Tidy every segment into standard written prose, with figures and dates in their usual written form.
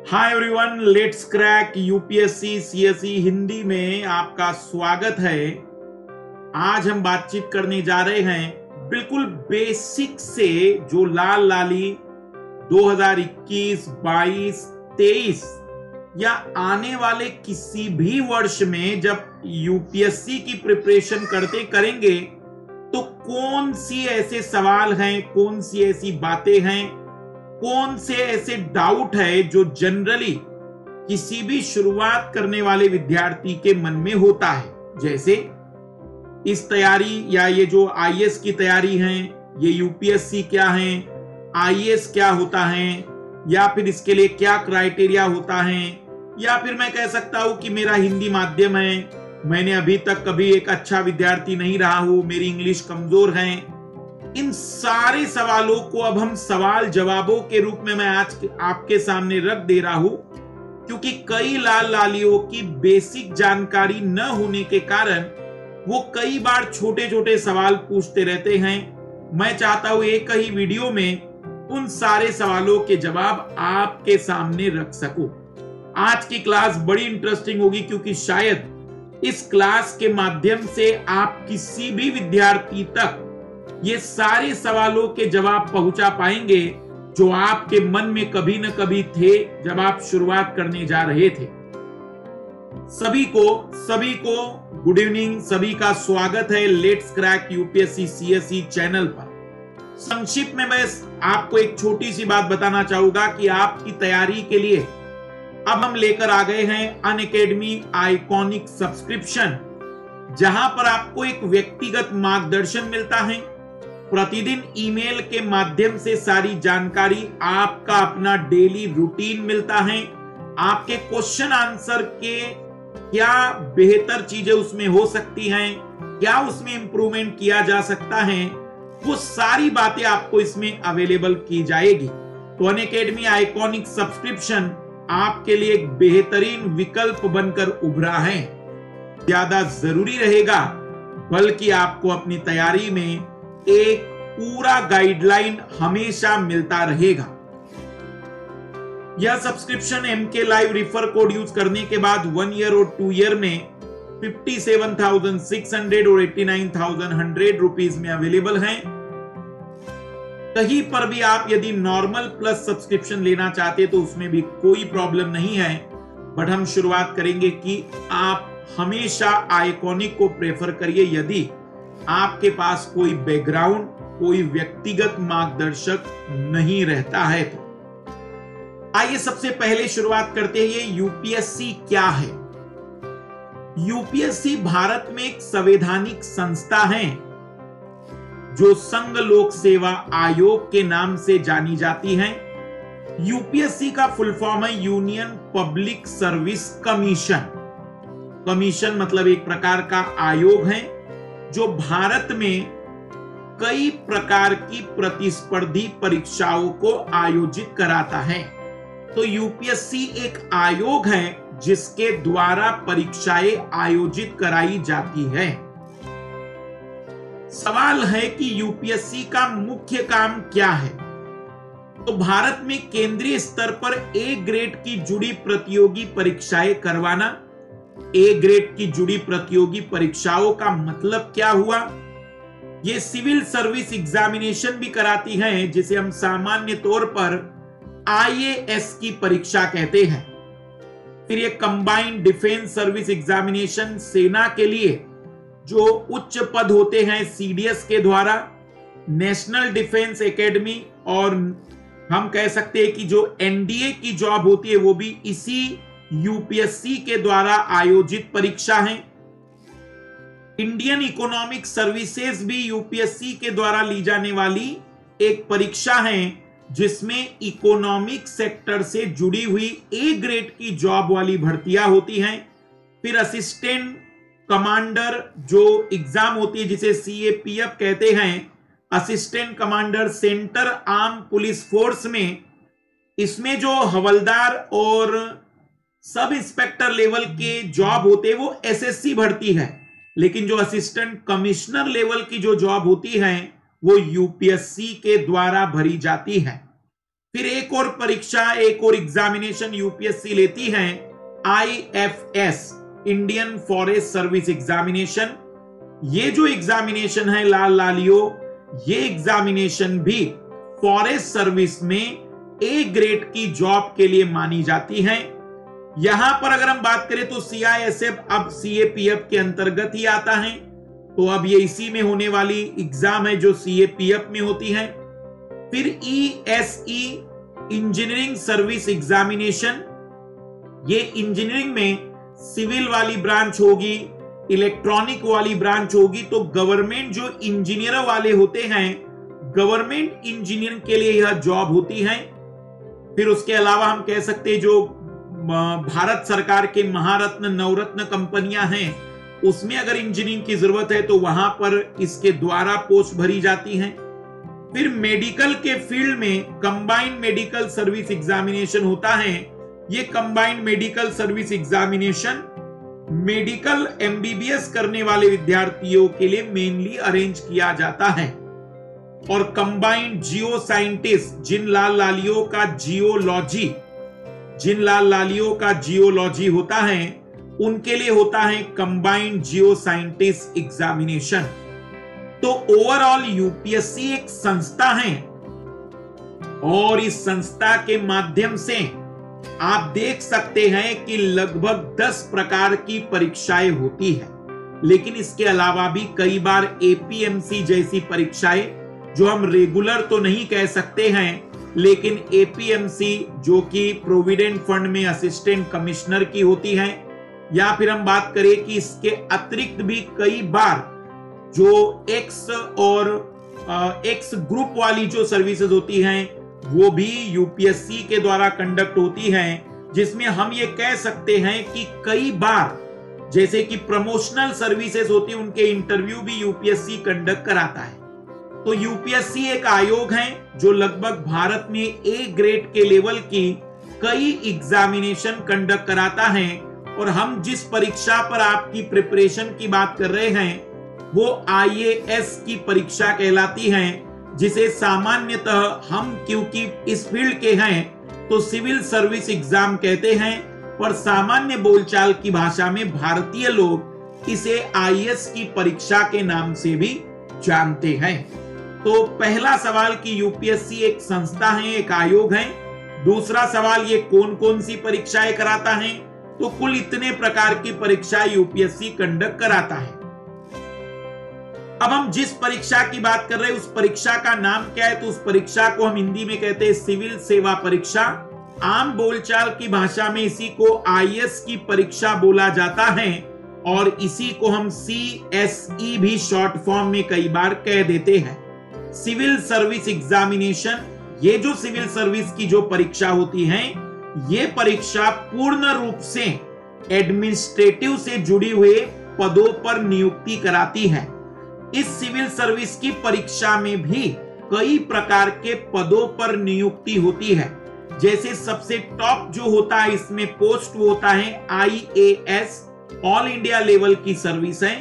Hi everyone, let's crack UPSC CSE Hindi में आपका स्वागत है। आज हम बातचीत करने जा रहे हैं बिल्कुल बेसिक से, जो लाल लाली 2021, 22, 23 या आने वाले किसी भी वर्ष में जब यूपीएससी की प्रिपरेशन करेंगे तो कौन सी ऐसे सवाल हैं, कौन सी ऐसी बातें हैं, कौन से ऐसे डाउट है जो जनरली किसी भी शुरुआत करने वाले विद्यार्थी के मन में होता है। जैसे इस तैयारी या ये जो आईएएस की तैयारी है, ये यूपीएससी क्या है, आईएएस क्या होता है, या फिर इसके लिए क्या क्राइटेरिया होता है, या फिर मैं कह सकता हूं कि मेरा हिंदी माध्यम है, मैंने अभी तक कभी एक अच्छा विद्यार्थी नहीं रहा हूं, मेरी इंग्लिश कमजोर है। इन सारे सवालों को अब हम सवाल जवाबों के रूप में मैं आज आपके सामने रख दे रहा हूं, क्योंकि कई लाल लालियों की बेसिक जानकारी न होने के कारण वो कई बार छोटे छोटे सवाल पूछते रहते हैं। मैं चाहता हूं एक ही वीडियो में उन सारे सवालों के जवाब आपके सामने रख सकूं। आज की क्लास बड़ी इंटरेस्टिंग होगी, क्योंकि शायद इस क्लास के माध्यम से आप किसी भी विद्यार्थी तक ये सारे सवालों के जवाब पहुंचा पाएंगे जो आपके मन में कभी न कभी थे जब आप शुरुआत करने जा रहे थे। सभी को गुड इवनिंग, सभी का स्वागत है let's crack UPSC CSE channel पर। संक्षिप्त में मैं आपको एक छोटी सी बात बताना चाहूंगा कि आपकी तैयारी के लिए अब हम लेकर आ गए हैं अनअकैडमी आइकॉनिक सब्सक्रिप्शन, जहां पर आपको एक व्यक्तिगत मार्गदर्शन मिलता है। प्रतिदिन ईमेल के माध्यम से सारी जानकारी, आपका अपना डेली रूटीन मिलता है, आपके क्वेश्चन आंसर के क्या बेहतर चीजें उसमें हो सकती हैं, क्या उसमें इंप्रूवमेंट किया जा सकता है, वो सारी बातें आपको इसमें अवेलेबल की जाएगी। तो अनअकैडमी आइकॉनिक सब्सक्रिप्शन आपके लिए एक बेहतरीन विकल्प बनकर उभरा है। ज्यादा जरूरी रहेगा, बल्कि आपको अपनी तैयारी में एक पूरा गाइडलाइन हमेशा मिलता रहेगा। यह subscription MK live refer code use करने के बाद 1 ईयर और 2 ईयर में 57,600 और 89,100 रुपीज में अवेलेबल है। कहीं पर भी आप यदि नॉर्मल प्लस सब्सक्रिप्शन लेना चाहते तो उसमें भी कोई प्रॉब्लम नहीं है, बट हम शुरुआत करेंगे कि आप हमेशा आइकॉनिक को प्रेफर करिए यदि आपके पास कोई बैकग्राउंड, कोई व्यक्तिगत मार्गदर्शक नहीं रहता है। तो आइए सबसे पहले शुरुआत करते हैं, यूपीएससी क्या है। यूपीएससी भारत में एक संवैधानिक संस्था है जो संघ लोक सेवा आयोग के नाम से जानी जाती है। यूपीएससी का फुल फॉर्म है union public service commission. Commission मतलब एक प्रकार का आयोग है जो भारत में कई प्रकार की प्रतिस्पर्धी परीक्षाओं को आयोजित कराता है। तो यूपीएससी एक आयोग है जिसके द्वारा परीक्षाएं आयोजित कराई जाती है। सवाल है कि यूपीएससी का मुख्य काम क्या है। तो भारत में केंद्रीय स्तर पर ए ग्रेड की जुड़ी प्रतियोगी परीक्षाएं करवाना। ए ग्रेड की जुड़ी प्रतियोगी परीक्षाओं का मतलब क्या हुआ? ये सिविल सर्विस एग्जामिनेशन भी कराती हैं, जिसे हम सामान्य तौर पर आईएएस की परीक्षा कहते हैं। फिर ये कंबाइंड डिफेंस सर्विस एग्जामिनेशन, सेना के लिए जो उच्च पद होते हैं सीडीएस के द्वारा, नेशनल डिफेंस एकेडमी, और हम कह सकते हैं कि जो एनडीए की जॉब होती है वो भी इसी यूपीएससी के द्वारा आयोजित परीक्षा है। इंडियन इकोनॉमिक सर्विसेज भी यूपीएससी के द्वारा ली जाने वाली एक परीक्षा है, जिसमें इकोनॉमिक सेक्टर से जुड़ी हुई ए ग्रेड की जॉब वाली भर्तियां होती हैं। फिर असिस्टेंट कमांडर जो एग्जाम होती है, जिसे सीएपीएफ कहते हैं, assistant commander centre arm police force में, इसमें जो हवलदार और सब इंस्पेक्टर लेवल के जॉब होते हैं वो एसएससी भरती है, लेकिन जो असिस्टेंट कमिश्नर लेवल की जो जॉब होती है वो यूपीएससी के द्वारा भरी जाती है। फिर एक और परीक्षा, एक और एग्जामिनेशन यूपीएससी लेती है, IFS, Indian forest service examination. ये जो एग्जामिनेशन है लाल लालियो, ये एग्जामिनेशन भी फॉरेस्ट सर्विस में ए ग्रेड की जॉब के लिए मानी जाती है। यहां पर अगर हम बात करें तो CISF अब CAPF के अंतर्गत ही आता है, तो अब ये इसी में होने वाली एग्जाम है जो CAPF में होती है। फिर ESE, इंजीनियरिंग सर्विस एग्जामिनेशन, ये इंजीनियरिंग में सिविल वाली ब्रांच होगी, इलेक्ट्रॉनिक वाली ब्रांच होगी, तो गवर्नमेंट जो इंजीनियर वाले होते हैं, गवर्नमेंट इंजीनियर के लिए यह जॉब होती है। फिर उसके अलावा हम कह सकते हैं जो भारत सरकार के महारत्न नवरत्न कंपनियां हैं, उसमें अगर इंजीनियरिंग की जरूरत है तो वहां पर इसके द्वारा पोस्ट भरी जाती हैं। फिर मेडिकल के फील्ड में कंबाइंड मेडिकल सर्विस एग्जामिनेशन होता है। ये combined medical service examination medical MBBS करने वाले विद्यार्थियों के लिए मेनली अरेंज किया जाता है। और कंबाइंड जियो साइंटिस्ट, जिन लाल लालियों का जियोलॉजी होता है, उनके लिए होता है कंबाइंड जियो साइंटिस्ट एग्जामिनेशन। तो ओवरऑल यूपीएससी एक संस्था है और इस संस्था के माध्यम से आप देख सकते हैं कि लगभग 10 प्रकार की परीक्षाएं होती है। लेकिन इसके अलावा भी कई बार APMC जैसी परीक्षाएं, जो हम रेगुलर तो नहीं कह सकते हैं, लेकिन APMC जो कि प्रोविडेंट फंड में असिस्टेंट कमिश्नर की होती है, या फिर हम बात करें कि इसके अतिरिक्त भी कई बार जो एक्स ग्रुप वाली जो सर्विसेज होती हैं, वो भी यूपीएससी के द्वारा कंडक्ट होती हैं, जिसमें हम ये कह सकते हैं कि कई बार जैसे कि प्रमोशनल सर्विसेज होती है, उनके इंटरव्यू भी यूपीएससी कंडक्ट कराता है। तो यूपीएससी एक आयोग है जो लगभग भारत में ए ग्रेड के लेवल की कई एग्जामिनेशन कंडक्ट कराता है। और हम जिस परीक्षा पर आपकी प्रिपरेशन की बात कर रहे हैं, वो IAS की परीक्षा कहलाती है, जिसे सामान्यतः हम क्योंकि इस फील्ड के हैं तो सिविल सर्विस एग्जाम कहते हैं, पर सामान्य बोलचाल की भाषा में भारतीय लोग इसे IAS की परीक्षा के नाम से भी जानते हैं। तो पहला सवाल कि यूपीएससी एक संस्था है, एक आयोग है। दूसरा सवाल, ये कौन कौन सी परीक्षाएं कराता है? तो कुल इतने प्रकार की परीक्षा यूपीएससी कंडक्ट कराता है। अब हम जिस परीक्षा की बात कर रहे हैं उस परीक्षा का नाम क्या है? तो उस परीक्षा को हम हिंदी में कहते हैं सिविल सेवा परीक्षा। आम बोलचाल की भाषा में इसी को IAS की परीक्षा बोला जाता है और इसी को हम CSE भी शॉर्ट फॉर्म में कई बार कह देते हैं। सिविल सर्विस एग्जामिनेशन, ये जो सिविल सर्विस की जो परीक्षा होती है, ये परीक्षा पूर्ण रूप से एडमिनिस्ट्रेटिव से जुड़ी हुए पदों पर नियुक्ति कराती है। इस सिविल सर्विस की परीक्षा में भी कई प्रकार के पदों पर नियुक्ति होती है। जैसे सबसे टॉप जो होता है इसमें पोस्ट वो होता है IAS, ऑल इंडिया लेवल की सर्विस है।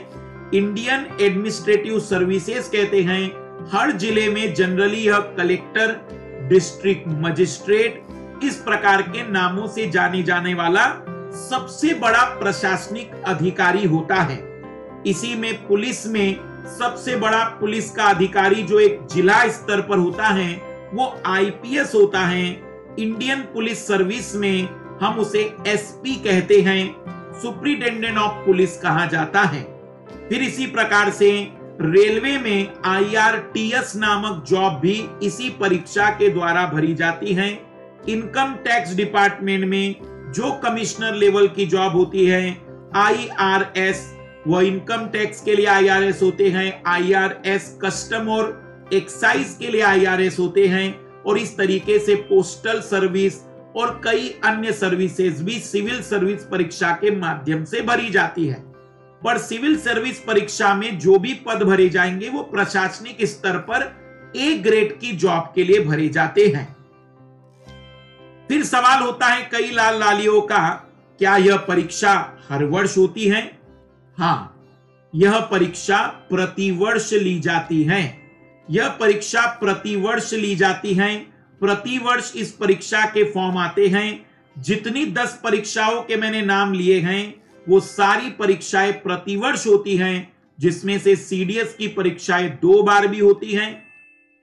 इंडियन एडमिनिस्ट्रेटिव सर्विसेज कहते हैं। हर जिले में जनरली यह कलेक्टर, डिस्ट्रिक्ट मजिस्ट्रेट, इस प्रकार के नामों से जाने जाने वाला सबसे बड़ा प्रशासनिक अधिकारी होता है। इसी में पुलिस में सबसे बड़ा पुलिस का अधिकारी जो एक जिला स्तर पर होता है वो IPS होता है। इंडियन पुलिस सर्विस में हम उसे SP कहते हैं, सुप्रिंटेंडेंट ऑफ पुलिस कहा जाता है। फिर इसी प्रकार से रेलवे में IRTS नामक जॉब भी इसी परीक्षा के द्वारा भरी जाती है। इनकम टैक्स डिपार्टमेंट में जो कमिश्नर लेवल की जॉब होती है IRS, वो इनकम टैक्स के लिए IRS होते हैं। IRS कस्टम और एक्साइज के लिए IRS होते हैं। और इस तरीके से पोस्टल सर्विस और कई अन्य सर्विसेज भी सिविल सर्विस परीक्षा के माध्यम से भरी जाती है। पर सिविल सर्विस परीक्षा में जो भी पद भरे जाएंगे वो प्रशासनिक स्तर पर ए ग्रेड की जॉब के लिए भरे जाते हैं। फिर सवाल होता है कई लाल लालियों का, क्या यह परीक्षा हर वर्ष होती है? हाँ, यह परीक्षा प्रतिवर्ष ली जाती है। यह परीक्षा प्रतिवर्ष ली जाती है। प्रतिवर्ष इस परीक्षा के फॉर्म आते हैं। जितनी 10 परीक्षाओं के मैंने नाम लिए हैं वो सारी परीक्षाएं प्रतिवर्ष होती हैं, जिसमें से सीडीएस की परीक्षाएं 2 बार भी होती हैं,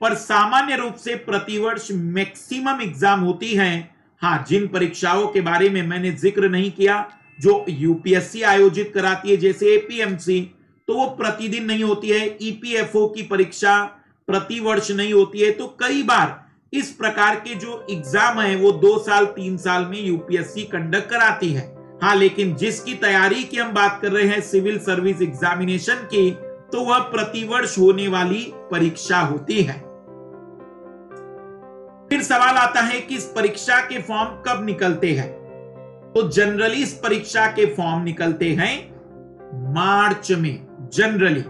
पर सामान्य रूप से प्रतिवर्ष मैक्सिमम एग्जाम होती हैं। हाँ, जिन परीक्षाओं के बारे में मैंने जिक्र नहीं किया जो यूपीएससी आयोजित कराती है जैसे एपीएमसी, तो वो प्रतिदिन नहीं होती है। ईपीएफओ की परीक्षा प्रतिवर्ष नहीं होती है। तो कई बार इस प्रकार के जो एग्जाम है वो 2 साल 3 साल में यूपीएससी कंडक्ट कराती है। हाँ, लेकिन जिसकी तैयारी की हम बात कर रहे हैं सिविल सर्विस एग्जामिनेशन की, तो वह प्रतिवर्ष होने वाली परीक्षा होती है। फिर सवाल आता है कि इस परीक्षा के फॉर्म कब निकलते हैं। तो जनरली इस परीक्षा के फॉर्म निकलते हैं मार्च में। जनरली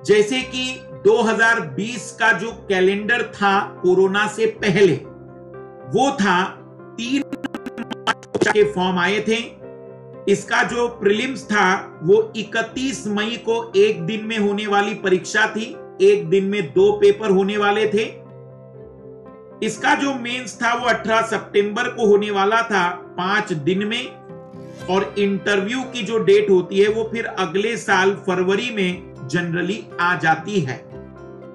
जैसे कि 2020 का जो कैलेंडर था कोरोना से पहले, वो था 3 मार्च के फॉर्म आए थे। इसका जो प्रीलिम्स था वो 31 मई को एक दिन में होने वाली परीक्षा थी। एक दिन में 2 पेपर होने वाले थे। इसका जो मेंस था वो 18 सितंबर को होने वाला था 5 दिन में, और इंटरव्यू की जो डेट होती है वो फिर अगले साल फरवरी में जनरली आ जाती है।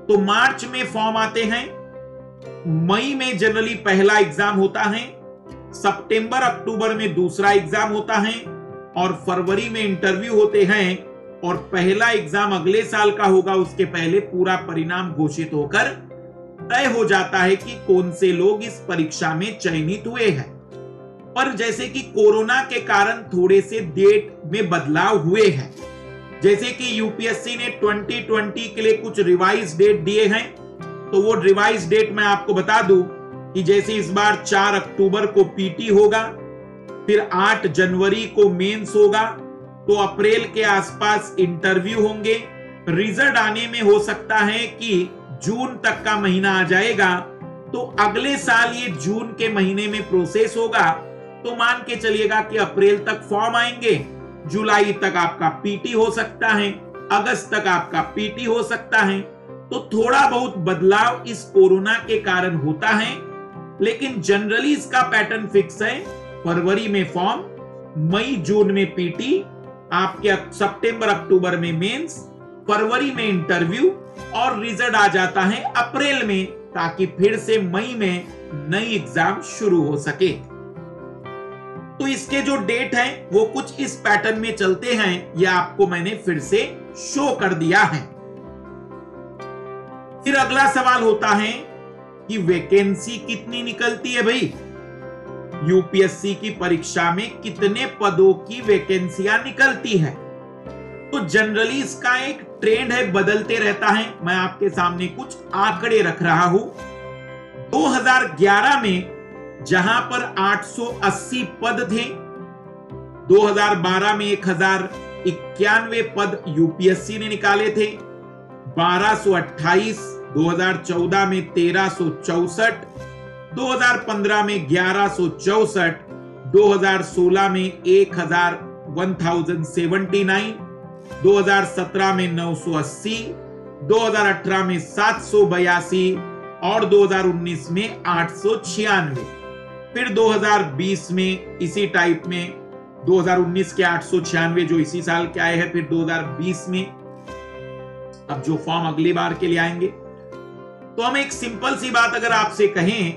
तो मार्च में फॉर्म आते हैं, मई में जनरली पहला एग्जाम होता है, सितंबर अक्टूबर में दूसरा एग्जाम होता है, और फरवरी में इंटरव्यू होते हैं, और पहला एग्जाम अगले साल का होगा। उसके पहले पूरा परिणाम घोषित होकर तय हो जाता है कि कौन से लोग इस परीक्षा में चयनित हुए हैं। पर जैसे कि कोरोना के कारण थोड़े से डेट में बदलाव हुए हैं, जैसे कि यूपीएससी ने 2020 के लिए कुछ रिवाइज डेट दिए हैं, तो वो रिवाइज डेट मैं आपको बता दूं कि जैसे इस बार 4 अक्टूबर को पीटी होगा, फिर 8 जनवरी को मेंस होगा, तो अप्रैल के आसपास इंटरव्यू होंगे। रिजल्ट आने में हो सकता है कि जून तक का महीना आ जाएगा, तो अगले साल ये जून के महीने में प्रोसेस होगा। तो मान के चलिएगा कि अप्रैल तक फॉर्म आएंगे, जुलाई तक आपका पीटी हो सकता है, अगस्त तक आपका पीटी हो सकता है। तो थोड़ा बहुत बदलाव इस कोरोना के कारण होता है, लेकिन जनरली इसका पैटर्न फिक्स है। फरवरी में फॉर्म, मई जून में पीटी, आपके सितंबर अक्टूबर में मेंस, फरवरी में इंटरव्यू, और रिजल्ट आ जाता है अप्रैल में, ताकि फिर से मई में नई एग्जाम शुरू हो सके। तो इसके जो डेट हैं वो कुछ इस पैटर्न में चलते हैं। यह आपको मैंने फिर से शो कर दिया है। फिर अगला सवाल होता है कि वैकेंसी कितनी निकलती है भाई। यूपीएससी की परीक्षा में कितने पदों की वैकेंसियां निकलती है। तो जनरली इसका एक ट्रेंड है, बदलते रहता है। मैं आपके सामने कुछ आंकड़े रख रहा हूं। 2011 में जहां पर 880 पद थे, 2012 में 1091 पद यूपीएससी ने निकाले थे, 1228, 2014 में 1364, 2015 में 1164, 2016 में 1079, 2017 में 980, 2018 में 782 और 2019 में 896। फिर 2020 में इसी टाइप में 2019 के 896 जो इसी साल के आए हैं, फिर 2020 में अब जो फॉर्म अगली बार के लिए आएंगे। तो हम एक सिंपल सी बात अगर आपसे कहें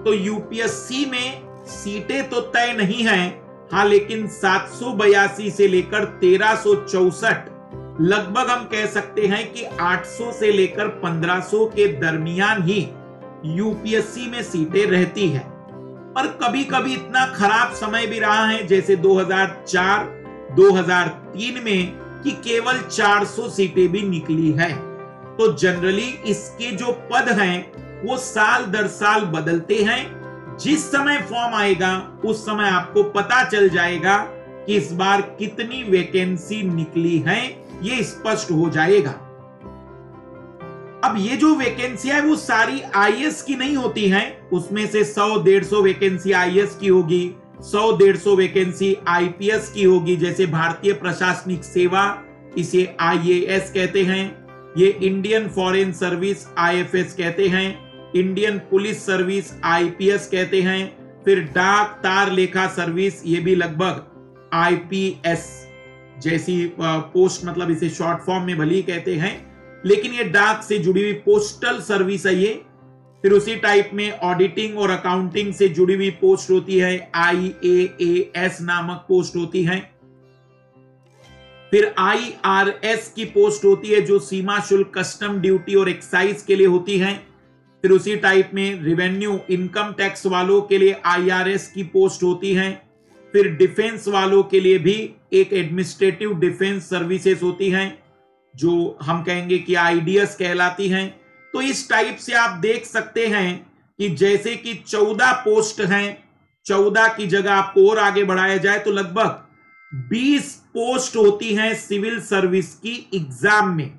तो यूपीएससी में सीटें तो तय नहीं हैं, हाँ, लेकिन 782 से लेकर 1364, लगभग हम कह सकते हैं कि 800 से लेकर 1500 के दरमियान ही यूपीएससी में सीटें रहती हैं। पर कभी कभी इतना खराब समय भी रहा है, जैसे 2004, 2003 में, कि केवल 400 सीटें भी निकली है। तो जनरली इसके जो पद हैं वो साल दर साल बदलते हैं। जिस समय फॉर्म आएगा उस समय आपको पता चल जाएगा कि इस बार कितनी वैकेंसी निकली है, ये स्पष्ट हो जाएगा। अब ये जो वैकेंसी है वो सारी आईएएस की नहीं होती हैं, उसमें से 100-150 वैकेंसी आईएएस की होगी, 100-150 वैकेंसी आईपीएस की होगी, जैसे भारतीय प्रशासनिक सेवा, इसे आईएएस कहते हैं, ये इंडियन फॉरेन सर्विस आईएफएस कहते हैं, इंडियन पुलिस सर्विस आईपीएस कहते हैं, फिर डाक तार लेखा सर्विस, ये भी लगभग आईपीएस जैसी पोस्ट, मतलब इसे शॉर्ट फॉर्म में भली कहते हैं, लेकिन ये डाक से जुड़ी हुई पोस्टल सर्विस है ये। फिर उसी टाइप में ऑडिटिंग और अकाउंटिंग से जुड़ी हुई पोस्ट होती है, IAAS नामक पोस्ट होती है। फिर IRS की पोस्ट होती है जो सीमा शुल्क, कस्टम ड्यूटी और एक्साइज के लिए होती है। फिर उसी टाइप में रेवेन्यू इनकम टैक्स वालों के लिए IRS की पोस्ट होती है। फिर डिफेंस वालों के लिए भी एक एडमिनिस्ट्रेटिव डिफेंस सर्विसेज होती हैं जो हम कहेंगे कि IDS कहलाती हैं। तो इस टाइप से आप देख सकते हैं कि जैसे कि 14 पोस्ट हैं, 14 की जगह आपको और आगे बढ़ाया जाए तो लगभग 20 पोस्ट होती हैं सिविल सर्विस की एग्जाम में।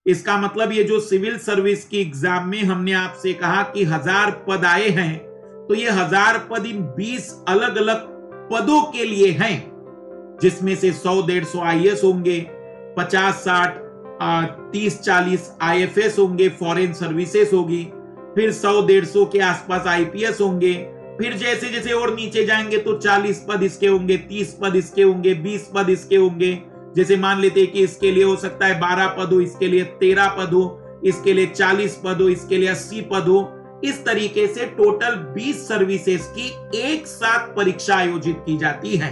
इसका मतलब ये जो सिविल सर्विस की एग्जाम में हमने आपसे कहा कि 1000 पद आए हैं, तो ये 1000 पद इन 20 अलग अलग पदों के लिए हैं, जिसमें से 100-150 IAS होंगे, 50-60 30-40 IFS होंगे, फॉरेन सर्विसेज होगी, फिर 100-150 के आसपास IPS होंगे, फिर जैसे जैसे और नीचे जाएंगे तो 40 पद इसके होंगे, 30 पद इसके होंगे, 20 पद इसके होंगे। जैसे मान लेते हैं कि इसके लिए हो सकता है 12 पद हो, इसके लिए 13 पद हो, इसके लिए 40 पद हो, इसके लिए 80 पद हो। इस तरीके से टोटल 20 सर्विसेज की एक साथ परीक्षा आयोजित की जाती है।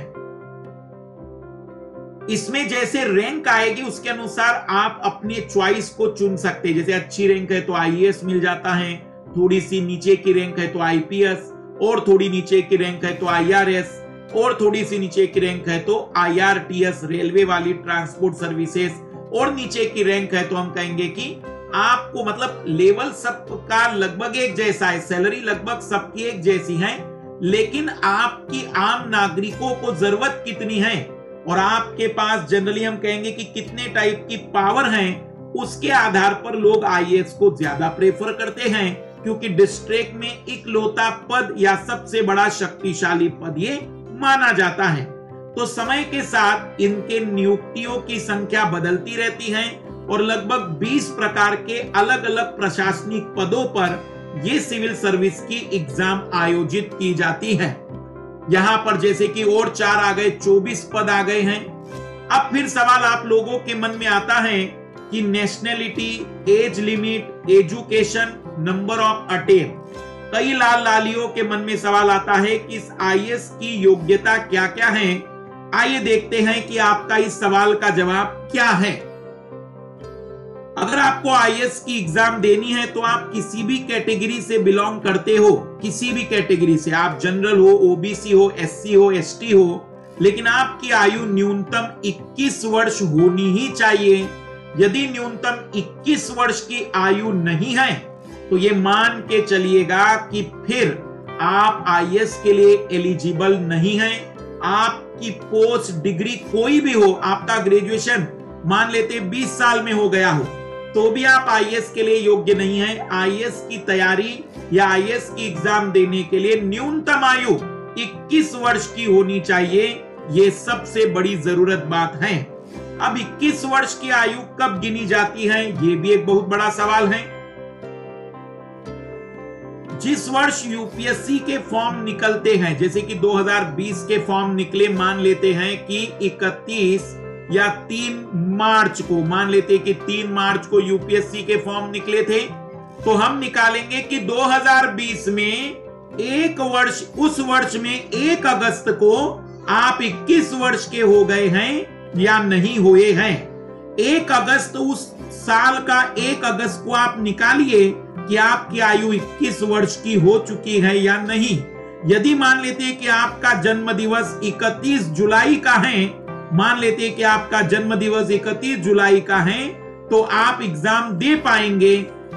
इसमें जैसे रैंक आएगी उसके अनुसार आप अपने चॉइस को चुन सकते हैं। जैसे अच्छी रैंक है तो IAS मिल जाता है, थोड़ी सी नीचे की रैंक है तो IPS, और थोड़ी नीचे की रैंक है तो IRS, और थोड़ी सी नीचे की रैंक है तो IRTS रेलवे वाली ट्रांसपोर्ट सर्विसेज, और नीचे की रैंक है तो हम कहेंगे कि आपको मतलब लेवल सबका लगभग एक जैसा है, सैलरी लगभग सबकी एक जैसी है, लेकिन आपकी आम नागरिकों को जरूरत कितनी है और आपके पास जनरली हम कहेंगे कि कितने टाइप की पावर हैं, उसके आधार पर लोग IAS को ज्यादा प्रेफर करते हैं, क्योंकि डिस्ट्रिक्ट में इकलौता पद या सबसे बड़ा शक्तिशाली पद ये माना जाता है। तो समय के साथ इनके नियुक्तियों की संख्या बदलती रहती है और लगभग 20 प्रकार के अलग अलग प्रशासनिक पदों पर ये सिविल सर्विस की एग्जाम आयोजित की जाती है। यहां पर जैसे कि और 4 आ गए, 24 पद आ गए हैं। अब फिर सवाल आप लोगों के मन में आता है कि nationality, age limit, education, number of attempt, कई लाल लालियों के मन में सवाल आता है कि इस IAS की योग्यता क्या क्या है। आइए देखते हैं कि आपका इस सवाल का जवाब क्या है। अगर आपको IAS की एग्जाम देनी है तो आप किसी भी कैटेगरी से बिलोंग करते हो, किसी भी कैटेगरी से, आप जनरल हो, OBC हो, SC हो, ST हो, लेकिन आपकी आयु न्यूनतम 21 वर्ष होनी ही चाहिए। यदि न्यूनतम 21 वर्ष की आयु नहीं है तो ये मान के चलिएगा कि फिर आप IAS के लिए एलिजिबल नहीं हैं। आपकी पोस्ट डिग्री कोई भी हो, आपका ग्रेजुएशन मान लेते 20 साल में हो गया हो, तो भी आप IAS के लिए योग्य नहीं है। IAS की तैयारी या IAS की एग्जाम देने के लिए न्यूनतम आयु 21 वर्ष की होनी चाहिए। ये सबसे बड़ी जरूरत बात है। अब 21 वर्ष की आयु कब गिनी जाती है, ये भी एक बहुत बड़ा सवाल है। जिस वर्ष UPSC के फॉर्म निकलते हैं, जैसे कि 2020 के फॉर्म निकले, मान लेते हैं कि 31 या 3 मार्च को, मान लेते कि 3 मार्च को UPSC के फॉर्म निकले थे, तो हम निकालेंगे कि 2020 में एक वर्ष, उस वर्ष में 1 अगस्त को आप 21 वर्ष के हो गए हैं या नहीं हुए हैं। 1 अगस्त उस साल का 1 अगस्त को आप निकालिए कि आपकी आयु 21 वर्ष की हो चुकी है या नहीं। यदि मान लेते हैं कि आपका जन्म दिवस 31 जुलाई का है, मान लेते हैं कि आपका जन्म दिवस 31 जुलाई का है, तो आप एग्जाम दे पाएंगे।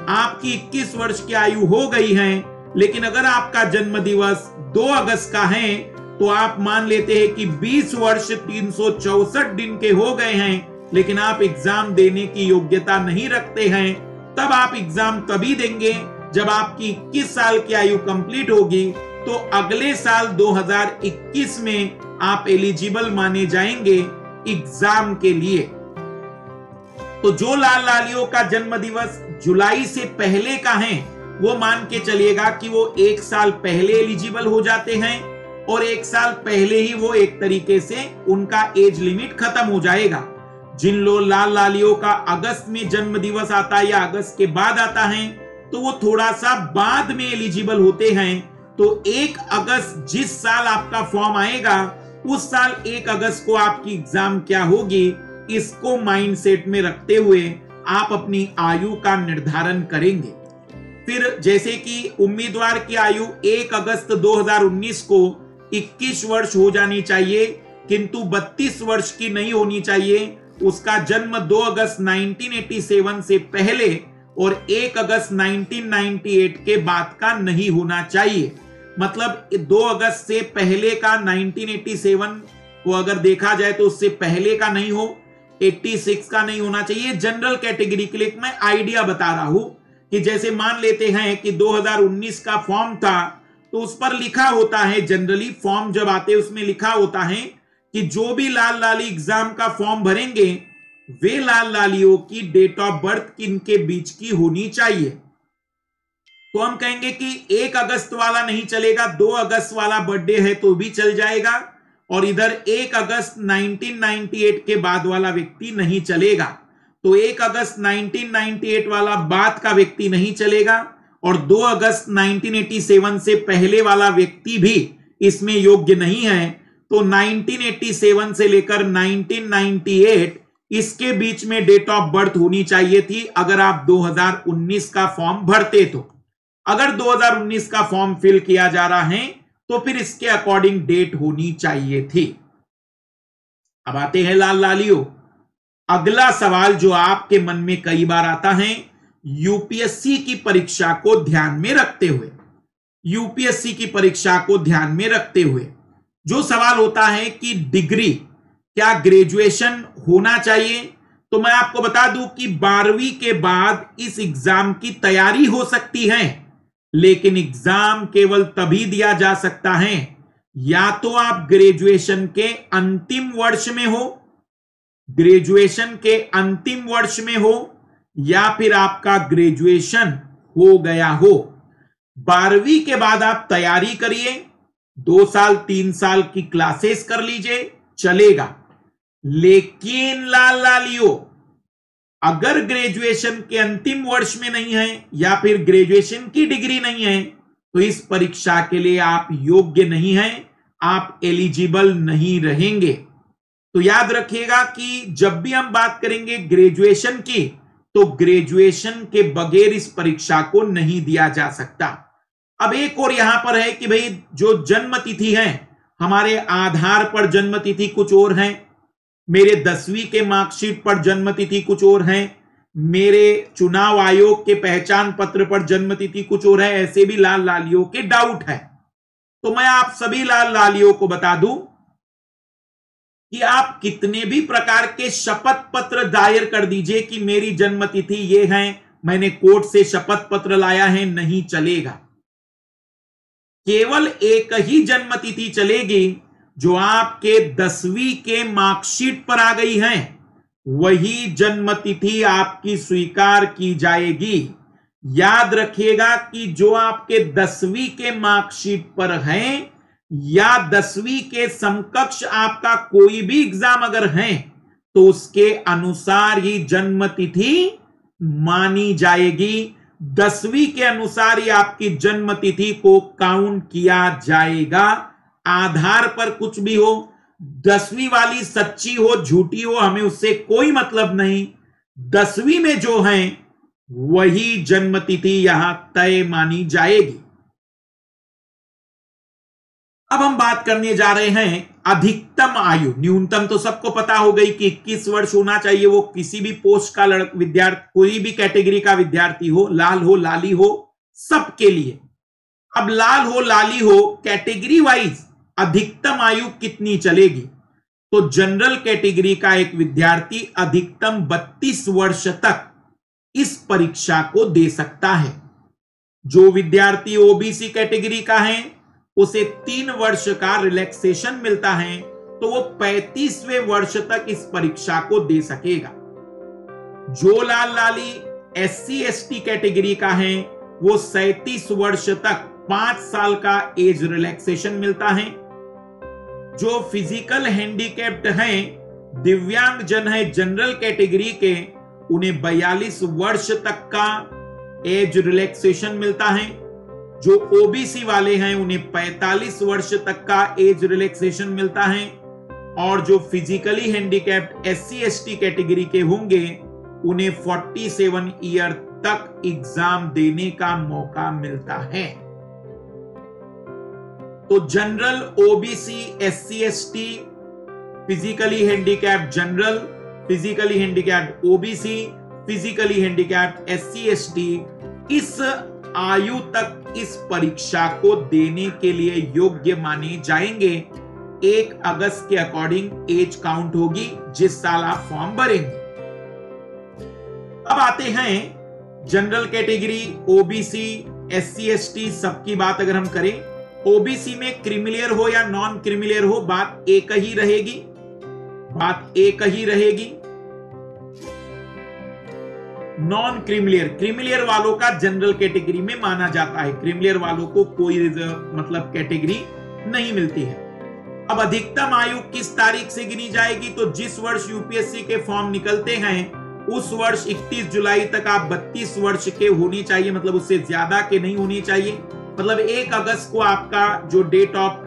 आपकी 21 वर्ष की आयु हो गई है, लेकिन अगर आपका जन्म दिवस 2 अगस्त का है तो आप मान लेते हैं कि 20 वर्ष 364 दिन के हो गए हैं, लेकिन आप एग्जाम देने की योग्यता नहीं रखते हैं। तब आप एग्जाम तभी देंगे जब आपकी 21 साल की आयु कंप्लीट होगी, तो अगले साल 2021 में आप एलिजिबल माने जाएंगे एग्जाम के लिए। तो जो लाल लालियों का जन्म दिवस जुलाई से पहले का है वो मान के चलिएगा कि वो 1 साल पहले एलिजिबल हो जाते हैं और 1 साल पहले ही वो एक तरीके से उनका एज लिमिट खत्म हो जाएगा। जिन लोग लाल लालियों का अगस्त में जन्म दिवस आता है या अगस्त के बाद आता है तो वो थोड़ा सा बाद में एलिजिबल होते हैं। तो 1 अगस्त जिस साल आपका फॉर्म आएगा उस साल 1 अगस्त को आपकी एग्जाम क्या होगी, इसको माइंडसेट में रखते हुए आप अपनी आयु का निर्धारण करेंगे। फिर जैसे कि उम्मीदवार की आयु 1 अगस्त 2019 को 21 वर्ष हो जानी चाहिए, किंतु 32 वर्ष की नहीं होनी चाहिए। उसका जन्म 2 अगस्त 1987 से पहले और 1 अगस्त 1998 के बाद का नहीं होना चाहिए। मतलब 2 अगस्त से पहले का 1987 को अगर देखा जाए तो उससे पहले का नहीं हो, 86 का नहीं होना चाहिए। जनरल कैटेगरी के लिए मैं आइडिया बता रहा हूं कि जैसे मान लेते हैं कि 2019 का फॉर्म था तो उस पर लिखा होता है, जनरली फॉर्म जब आते उसमें लिखा होता है कि जो भी लाल लाली एग्जाम का फॉर्म भरेंगे वे लाल लालियों की डेट ऑफ बर्थ किनके बीच की होनी चाहिए। तो हम कहेंगे कि 1 अगस्त वाला नहीं चलेगा, 2 अगस्त वाला बर्थडे है तो भी चल जाएगा, और इधर 1 अगस्त 1998 के बाद वाला व्यक्ति नहीं चलेगा। तो 1 अगस्त 1998 वाला बाद का व्यक्ति नहीं चलेगा और 2 अगस्त 1987 से पहले वाला व्यक्ति भी इसमें योग्य नहीं है। तो 1987 से लेकर 1998 इसके बीच में डेट ऑफ बर्थ होनी चाहिए थी अगर आप 2019 का फॉर्म भरते। तो अगर 2019 का फॉर्म फिल किया जा रहा है तो फिर इसके अकॉर्डिंग डेट होनी चाहिए थी। अब आते हैं लाल लालियों, अगला सवाल जो आपके मन में कई बार आता है यूपीएससी की परीक्षा को ध्यान में रखते हुए, यूपीएससी की परीक्षा को ध्यान में रखते हुए जो सवाल होता है कि डिग्री क्या ग्रेजुएशन होना चाहिए। तो मैं आपको बता दूं कि 12वीं के बाद इस एग्जाम की तैयारी हो सकती है, लेकिन एग्जाम केवल तभी दिया जा सकता है या तो आप ग्रेजुएशन के अंतिम वर्ष में हो, ग्रेजुएशन के अंतिम वर्ष में हो, या फिर आपका ग्रेजुएशन हो गया हो। 12वीं के बाद आप तैयारी करिए, 2 साल 3 साल की क्लासेस कर लीजिए, चलेगा। लेकिन लाल लालियों अगर ग्रेजुएशन के अंतिम वर्ष में नहीं है या फिर ग्रेजुएशन की डिग्री नहीं है तो इस परीक्षा के लिए आप योग्य नहीं हैं, आप एलिजिबल नहीं रहेंगे। तो याद रखिएगा कि जब भी हम बात करेंगे ग्रेजुएशन की तो ग्रेजुएशन के बगैर इस परीक्षा को नहीं दिया जा सकता। अब एक और यहां पर है कि भाई जो जन्म तिथि है, हमारे आधार पर जन्म तिथि कुछ और है, मेरे 10वीं के मार्कशीट पर जन्म तिथि कुछ और है, मेरे चुनाव आयोग के पहचान पत्र पर जन्म तिथि कुछ और है, ऐसे भी लाल लालियों के डाउट है। तो मैं आप सभी लाल लालियों को बता दूं कि आप कितने भी प्रकार के शपथ पत्र दायर कर दीजिए कि मेरी जन्म तिथि ये है, मैंने कोर्ट से शपथ पत्र लाया है, नहीं चलेगा। केवल एक ही जन्म तिथि चलेगी जो आपके 10वीं के मार्कशीट पर आ गई है, वही जन्म तिथि आपकी स्वीकार की जाएगी। याद रखिएगा कि जो आपके 10वीं के मार्कशीट पर है या 10वीं के समकक्ष आपका कोई भी एग्जाम अगर है तो उसके अनुसार ही जन्म तिथि मानी जाएगी। 10वीं के अनुसार ही आपकी जन्म तिथि को काउंट किया जाएगा। आधार पर कुछ भी हो, 10वीं वाली सच्ची हो झूठी हो, हमें उससे कोई मतलब नहीं। 10वीं में जो है वही जन्म तिथि यहां तय मानी जाएगी। अब हम बात करने जा रहे हैं अधिकतम आयु। न्यूनतम तो सबको पता हो गई कि 21 वर्ष होना चाहिए, वो किसी भी पोस्ट का विद्यार्थी, कोई भी कैटेगरी का विद्यार्थी हो, लाल हो लाली हो, सबके लिए। अब लाल हो लाली हो कैटेगरी वाइज अधिकतम आयु कितनी चलेगी? तो जनरल कैटेगरी का एक विद्यार्थी अधिकतम 32 वर्ष तक इस परीक्षा को दे सकता है। जो विद्यार्थी ओबीसी कैटेगरी का है उसे 3 वर्ष का रिलैक्सेशन मिलता है, तो वो 35वें वर्ष तक इस परीक्षा को दे सकेगा। जो लाल लाली SC ST कैटेगरी का है वो 37 वर्ष तक 5 साल का एज रिलैक्सेशन मिलता है। जो फिजिकल हैंडीकैप्ड हैं, दिव्यांग जन है जनरल कैटेगरी के, उन्हें 42 वर्ष तक का एज रिलैक्सेशन मिलता है। जो ओबीसी वाले हैं उन्हें 45 वर्ष तक का एज रिलैक्सेशन मिलता है। और जो physically handicapped SC ST category के होंगे उन्हें 47 ईयर तक एग्जाम देने का मौका मिलता है। तो general, OBC, SC ST, physically handicapped general, physically handicapped OBC, physically handicapped SC ST इस आयु तक इस परीक्षा को देने के लिए योग्य माने जाएंगे। 1 अगस्त के अकॉर्डिंग एज काउंट होगी जिस साल आप फॉर्म भरेंगे। अब आते हैं general category, OBC, SC ST सबकी बात अगर हम करें, ओबीसी में क्रीमिलियर हो या नॉन क्रीमिलियर हो बात एक ही रहेगी, बात एक ही रहेगी। नॉन क्रीमिलियर, क्रीमिलियर वालों का जनरल कैटेगरी में माना जाता है, क्रीमिलियर वालों को कोई मतलब कैटेगरी नहीं मिलती है। अब अधिकतम आयु किस तारीख से गिनी जाएगी? तो जिस वर्ष यूपीएससी के फॉर्म निकलते हैं उस वर्ष 31 जुलाई तक आप 32 वर्ष के होनी चाहिए, मतलब उससे ज्यादा के नहीं होनी चाहिए। मतलब 1 अगस्त को आपका जो डेट ऑफ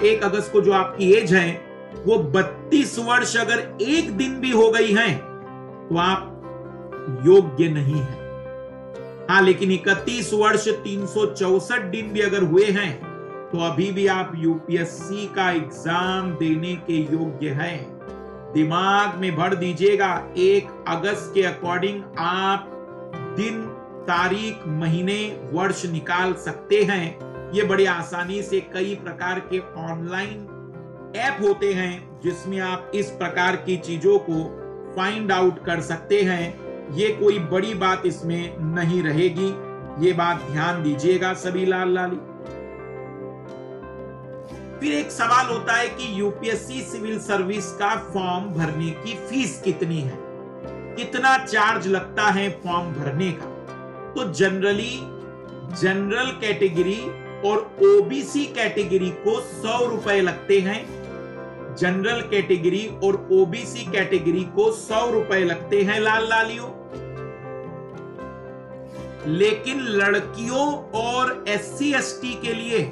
1 अगस्त को जो आपकी एज है वो 32 वर्ष अगर एक दिन भी हो गई है तो आप योग्य नहीं है। हाँ, लेकिन 31 वर्ष 364 दिन भी अगर हुए हैं तो अभी भी आप यूपीएससी का एग्जाम देने के योग्य हैं। दिमाग में भर दीजिएगा, 1 अगस्त के अकॉर्डिंग आप दिन, तारीख, महीने, वर्ष निकाल सकते हैं। ये बड़ी आसानी से कई प्रकार के ऑनलाइन ऐप होते हैं जिसमें आप इस प्रकार की चीजों को फाइंड आउट कर सकते हैं। ये कोई बड़ी बात इसमें नहीं रहेगी, ये बात ध्यान दीजिएगा सभी लाल लाली। फिर एक सवाल होता है कि यूपीएससी सिविल सर्विस का फॉर्म भरने की फीस कितनी है, कितना चार्ज लगता है फॉर्म भरने का? तो जनरली जनरल कैटेगरी और ओबीसी कैटेगरी को 100 रुपए लगते हैं। जनरल कैटेगरी और ओबीसी कैटेगरी को 100 रुपए लगते हैं लाल लालियों। लेकिन लड़कियों और एससी एसटी के लिए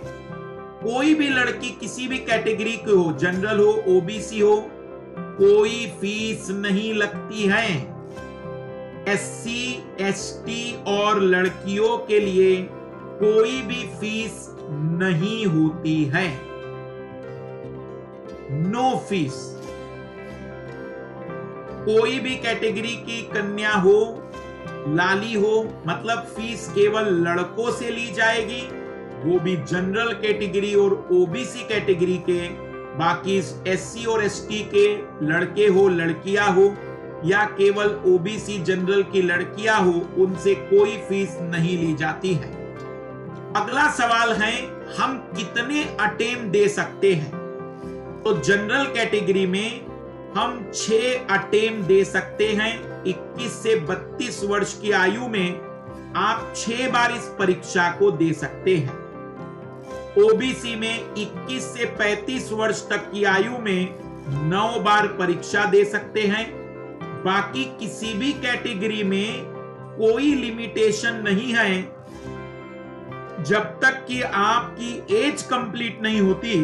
कोई भी लड़की किसी भी कैटेगरी की हो, जनरल हो, ओबीसी हो, कोई फीस नहीं लगती है। एससी एसटी और लड़कियों के लिए कोई भी फीस नहीं होती है, नो फीस। कोई भी कैटेगरी की कन्या हो, लाली हो, मतलब फीस केवल लड़कों से ली जाएगी, वो भी जनरल कैटेगरी और ओबीसी कैटेगरी के। बाकी एससी और एसटी के लड़के हो, लड़कियां हो, या केवल ओबीसी जनरल की लड़कियां हो, उनसे कोई फीस नहीं ली जाती है। अगला सवाल है, हम कितने अटेम्प्ट दे सकते हैं? तो जनरल कैटेगरी में हम 6 अटेम्प्ट दे सकते हैं। 21 से 32 वर्ष की आयु में आप 6 बार इस परीक्षा को दे सकते हैं। ओबीसी में 21 से 35 वर्ष तक की आयु में 9 बार परीक्षा दे सकते हैं। बाकी किसी भी कैटेगरी में कोई लिमिटेशन नहीं है, जब तक कि आपकी एज कंप्लीट नहीं होती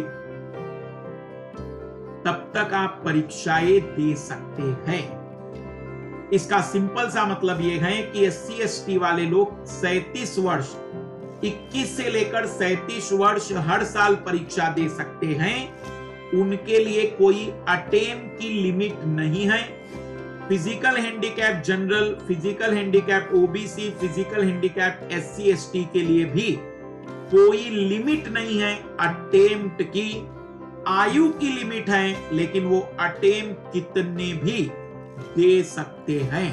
तब तक आप परीक्षाएं दे सकते हैं। इसका सिंपल सा मतलब यह है कि एससी एसटी वाले लोग 37 वर्ष, 21 से लेकर 37 वर्ष हर साल परीक्षा दे सकते हैं। उनके लिए कोई अटेम्प्ट की लिमिट नहीं है। Physical handicap general, physical handicap OBC, physical handicap SC ST के लिए भी कोई लिमिट नहीं है अटेम्प्ट की। आयु की लिमिट है, लेकिन वो अटेम्प्ट कितने भी दे सकते हैं।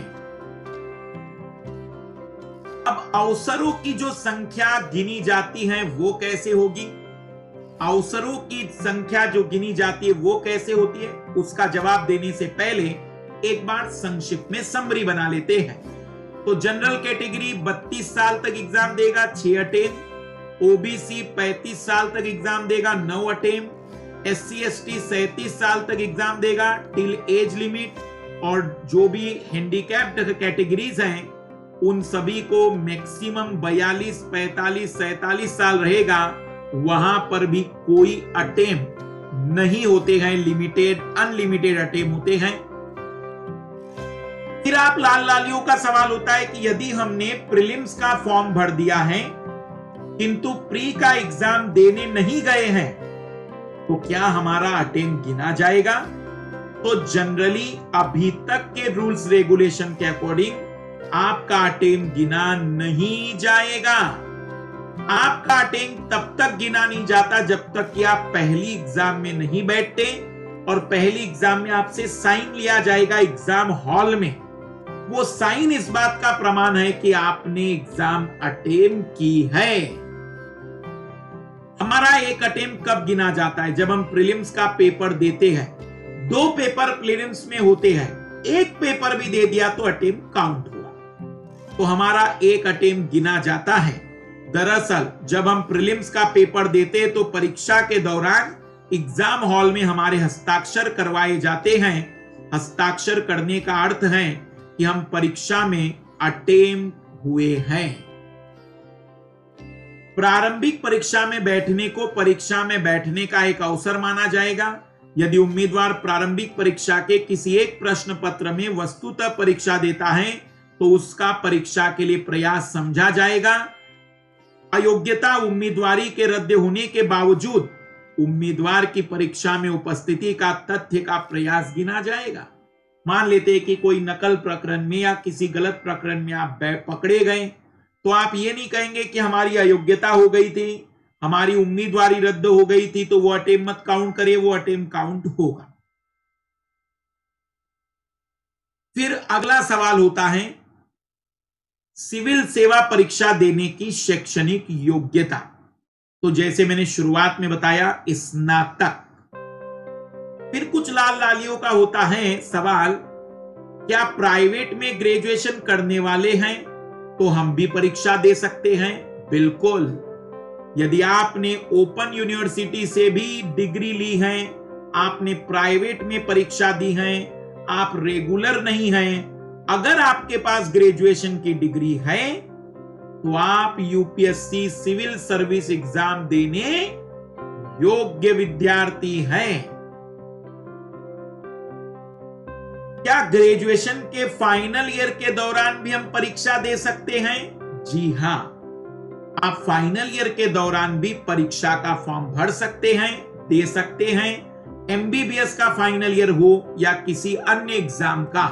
अब अवसरों की जो संख्या गिनी जाती है वो कैसे होगी? अवसरों की संख्या जो गिनी जाती है वो कैसे होती है, उसका जवाब देने से पहले एक बार संक्षिप्त में समरी बना लेते हैं। तो जनरल कैटेगरी 32 साल तक एग्जाम देगा 6 अटेम्प्ट, ओबीसी 35 साल तक एग्जाम देगा 9 अटेम्प्ट, SC ST 37 साल तक एग्जाम देगा टिल एज लिमिट, और जो भी हैंडीकैप्ड कैटेगरीज हैं उन सभी को मैक्सिमम 42, 45, 47 साल रहेगा, वहां पर भी कोई अटेम्प्ट नहीं होते हैं, लिमिटेड अनलिमिटेड अटेम्प्ट होते हैं। फिर आप लाल लालियों का सवाल होता है कि यदि हमने प्रीलिम्स का फॉर्म भर दिया है किंतु प्री का एग्जाम देने नहीं गए हैं तो क्या हमारा अटेम्प्ट गिना जाएगा? तो जनरली अभी तक के रूल्स रेगुलेशन के अकॉर्डिंग आपका अटेम्प्ट गिना नहीं जाएगा। आपका अटेम्प्ट तब तक गिना नहीं जाता जब तक कि आप पहली एग्जाम में नहीं बैठते, और पहली एग्जाम में आपसे साइन लिया जाएगा एग्जाम हॉल में। वो साइन इस बात का प्रमाण है कि आपने एग्जाम अटेम्प्ट की है। हमारा एक अटेम्प्ट कब गिना जाता है? जब हम प्रीलिम्स का पेपर देते हैं। 2 पेपर प्रीलिम्स में होते हैं, एक पेपर भी दे दिया तो अटेम्प्ट काउंट हुआ, तो हमारा एक अटेम्प्ट गिना जाता है। दरअसल जब हम प्रीलिम्स का पेपर देते हैं तो परीक्षा के दौरान एग्जाम हॉल में हमारे हस्ताक्षर करवाए जाते हैं। हस्ताक्षर करने का अर्थ है कि हम परीक्षा में अटेम्प्ट हुए हैं। प्रारंभिक परीक्षा में बैठने को परीक्षा में बैठने का एक अवसर माना जाएगा। यदि उम्मीदवार प्रारंभिक परीक्षा के किसी एक प्रश्न पत्र में वस्तुतः परीक्षा देता है तो उसका परीक्षा के लिए प्रयास समझा जाएगा। अयोग्यता उम्मीदवारी के रद्द होने के बावजूद उम्मीदवार की परीक्षा में उपस्थिति का तथ्य का प्रयास गिना जाएगा। मान लेते हैं कि कोई नकल प्रकरण में या किसी गलत प्रकरण में आप पकड़े गए, तो आप ये नहीं कहेंगे कि हमारी अयोग्यता हो गई थी, हमारी उम्मीदवारी रद्द हो गई थी तो वो अटेम्प्ट मत काउंट करे, वो अटेम्प्ट काउंट होगा। फिर अगला सवाल होता है सिविल सेवा परीक्षा देने की शैक्षणिक योग्यता। तो जैसे मैंने शुरुआत में बताया, स्नातक। फिर कुछ लाल लालियों का होता है सवाल, क्या प्राइवेट में ग्रेजुएशन करने वाले हैं तो हम भी परीक्षा दे सकते हैं? बिल्कुल। यदि आपने ओपन यूनिवर्सिटी से भी डिग्री ली है, आपने प्राइवेट में परीक्षा दी है, आप रेगुलर नहीं हैं, अगर आपके पास ग्रेजुएशन की डिग्री है तो आप यूपीएससी सिविल सर्विस एग्जाम देने योग्य विद्यार्थी हैं। क्या ग्रेजुएशन के फाइनल ईयर के दौरान भी हम परीक्षा दे सकते हैं? जी हां, आप फाइनल ईयर के दौरान भी परीक्षा का फॉर्म भर सकते हैं, दे सकते हैं। एमबीबीएस का फाइनल ईयर हो या किसी अन्य एग्जाम का,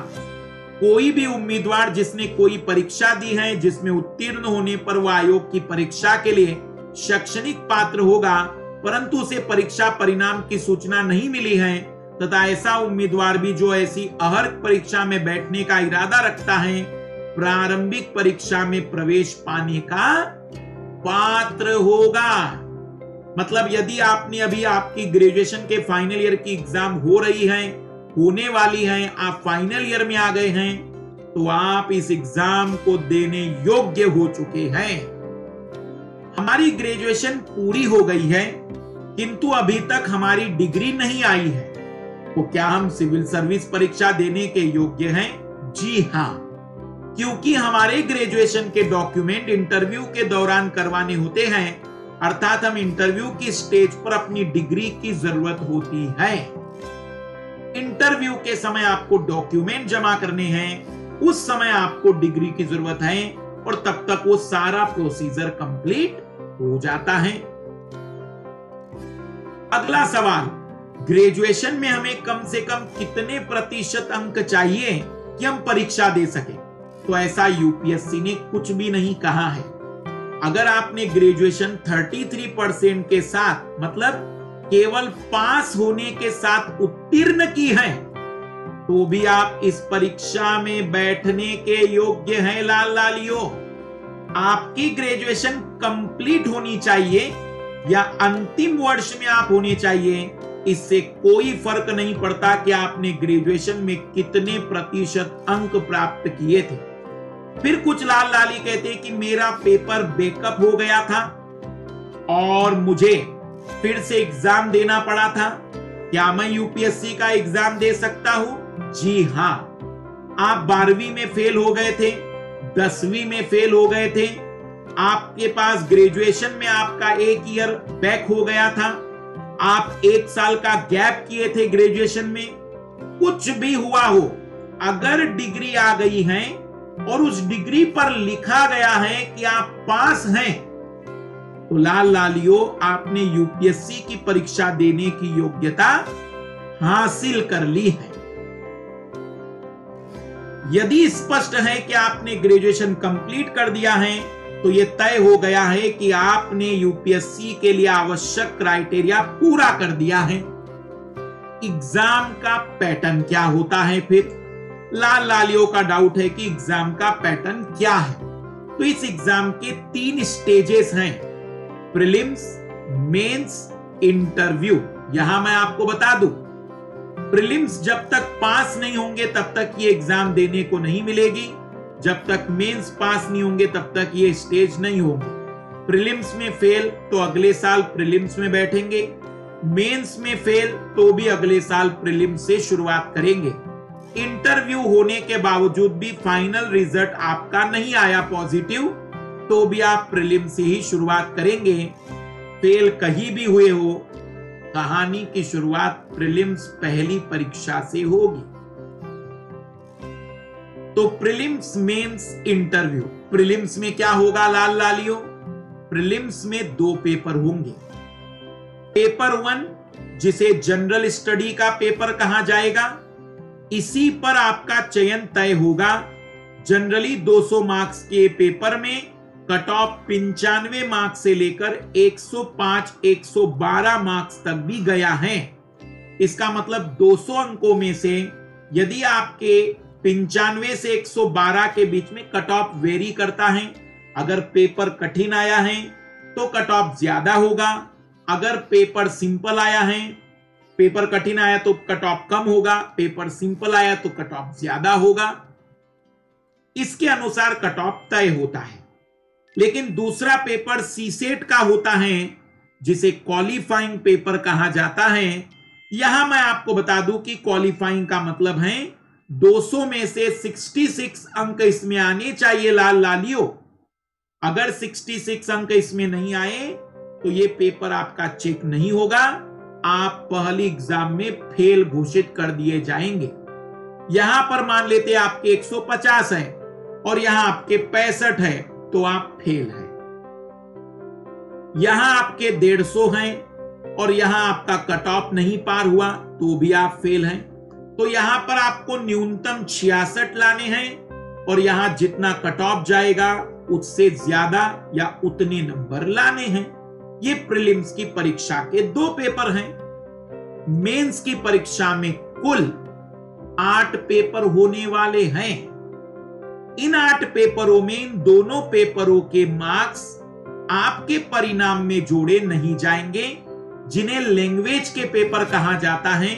कोई भी उम्मीदवार जिसने कोई परीक्षा दी है जिसमें उत्तीर्ण होने पर वह आयोग की परीक्षा के लिए शैक्षणिक पात्र होगा, परंतु उसे परीक्षा परिणाम की सूचना नहीं मिली है, तथा ऐसा उम्मीदवार भी जो ऐसी अहर्क परीक्षा में बैठने का इरादा रखता है, प्रारंभिक परीक्षा में प्रवेश पाने का पात्र होगा। मतलब यदि आपने अभी आपकी ग्रेजुएशन के फाइनल ईयर की एग्जाम हो रही है, होने वाली है, आप फाइनल ईयर में आ गए हैं, तो आप इस एग्जाम को देने योग्य हो चुके हैं। हमारी ग्रेजुएशन पूरी हो गई है किंतु अभी तक हमारी डिग्री नहीं आई है, तो क्या हम सिविल सर्विस परीक्षा देने के योग्य हैं? जी हां, क्योंकि हमारे ग्रेजुएशन के डॉक्यूमेंट इंटरव्यू के दौरान करवाने होते हैं, अर्थात हम इंटरव्यू की स्टेज पर अपनी डिग्री की जरूरत होती है। इंटरव्यू के समय आपको डॉक्यूमेंट जमा करने हैं, उस समय आपको डिग्री की जरूरत है, और तब तक वो सारा प्रोसीजर कंप्लीट हो जाता है। अगला सवाल, ग्रेजुएशन में हमें कम से कम कितने प्रतिशत अंक चाहिए कि हम परीक्षा दे सके? तो ऐसा यूपीएससी ने कुछ भी नहीं कहा है। अगर आपने ग्रेजुएशन 33% के साथ, मतलब केवल पास होने के साथ उत्तीर्ण की है, तो भी आप इस परीक्षा में बैठने के योग्य हैं। लाल लालियों, आपकी ग्रेजुएशन कंप्लीट होनी चाहिए या अंतिम वर्ष में आप होने चाहिए, इससे कोई फर्क नहीं पड़ता कि आपने ग्रेजुएशन में कितने प्रतिशत अंक प्राप्त किए थे। फिर कुछ लाल लाली कहते कि मेरा पेपर बैकअप हो गया था और मुझे फिर से एग्जाम देना पड़ा था। क्या मैं यूपीएससी का एग्जाम दे सकता हूं? जी हां। आप 12वीं में फेल हो गए थे, 10वीं में फेल हो गए थे, आपके पास ग्रेजुएशन में आपका 1 ईयर बैक हो गया था, आप 1 साल का गैप किए थे ग्रेजुएशन में, कुछ भी हुआ हो, अगर डिग्री आ गई है और उस डिग्री पर लिखा गया है कि आप पास हैं, तो लाल लालियों आपने यूपीएससी की परीक्षा देने की योग्यता हासिल कर ली है। यदि स्पष्ट है कि आपने ग्रेजुएशन कंप्लीट कर दिया है तो यह तय हो गया है कि आपने यूपीएससी के लिए आवश्यक क्राइटेरिया पूरा कर दिया है। एग्जाम का पैटर्न क्या होता है? फिर लाल लालियों का डाउट है कि एग्जाम का पैटर्न क्या है। तो इस एग्जाम के 3 स्टेजेस हैं, प्रीलिम्स, मेंस, इंटरव्यू। यहां मैं आपको बता दूं, प्रीलिम्स जब तक पास नहीं होंगे तब तक ये एग्जाम देने को नहीं मिलेगी, जब तक मेंस पास नहीं होंगे तब तक ये स्टेज नहीं होंगे। प्रीलिम्स में फेल तो अगले साल प्रीलिम्स में बैठेंगे, मेंस में फेल तो भी अगले साल प्रीलिम्स से शुरुआत करेंगे। इंटरव्यू होने के बावजूद भी फाइनल रिजल्ट आपका नहीं आया पॉजिटिव तो भी आप प्रीलिम्स से ही शुरुआत करेंगे। फेल कहीं भी हुए हो, कहानी की शुरुआत प्रीलिम्स पहली परीक्षा से होगी। तो प्रीलिम्स, मेंस, इंटरव्यू। प्रीलिम्स में क्या होगा लाल लालियों? प्रीलिम्स में 2 पेपर होंगे। पेपर 1 जिसे जनरल स्टडी का पेपर कहा जाएगा, इसी पर आपका चयन तय होगा। जनरली 200 मार्क्स के पेपर में कट ऑफ 95 मार्क्स से लेकर 105, 112 मार्क्स तक भी गया है। इसका मतलब 200 अंकों में से यदि आपके 95 से 112 के बीच में कट ऑफ वेरी करता है, अगर पेपर कठिन आया है तो कट ऑफ ज्यादा होगा, अगर पेपर सिंपल आया है, पेपर कठिन आया तो कट ऑफ कम होगा, पेपर सिंपल आया तो कट ऑफ ज्यादा होगा। इसके अनुसार कट ऑफ तय होता है। लेकिन दूसरा पेपर सीसेट का होता है जिसे क्वालिफाइंग पेपर कहा जाता है। यहां मैं आपको बता दूं कि क्वालिफाइंग का मतलब है 200 में से 66 अंक इसमें आने चाहिए लाल लालियों। अगर 66 अंक इसमें नहीं आए तो यह पेपर आपका चेक नहीं होगा, आप पहली एग्जाम में फेल घोषित कर दिए जाएंगे। यहां पर मान लेते आपके 150 है और यहां आपके 65 है तो आप फेल हैं। यहां आपके 150 हैं और यहां आपका कट ऑफ नहीं पार हुआ तो भी आप फेल हैं। तो यहां पर आपको न्यूनतम 66 लाने हैं और यहां जितना कट ऑफ जाएगा उससे ज्यादा या उतने नंबर लाने हैं। ये प्रीलिम्स की परीक्षा के 2 पेपर हैं। मेंस की परीक्षा में कुल 8 पेपर होने वाले हैं। इन 8 पेपरों में इन दोनों पेपरों के मार्क्स आपके परिणाम में जोड़े नहीं जाएंगे, जिन्हें लैंग्वेज के पेपर कहा जाता है।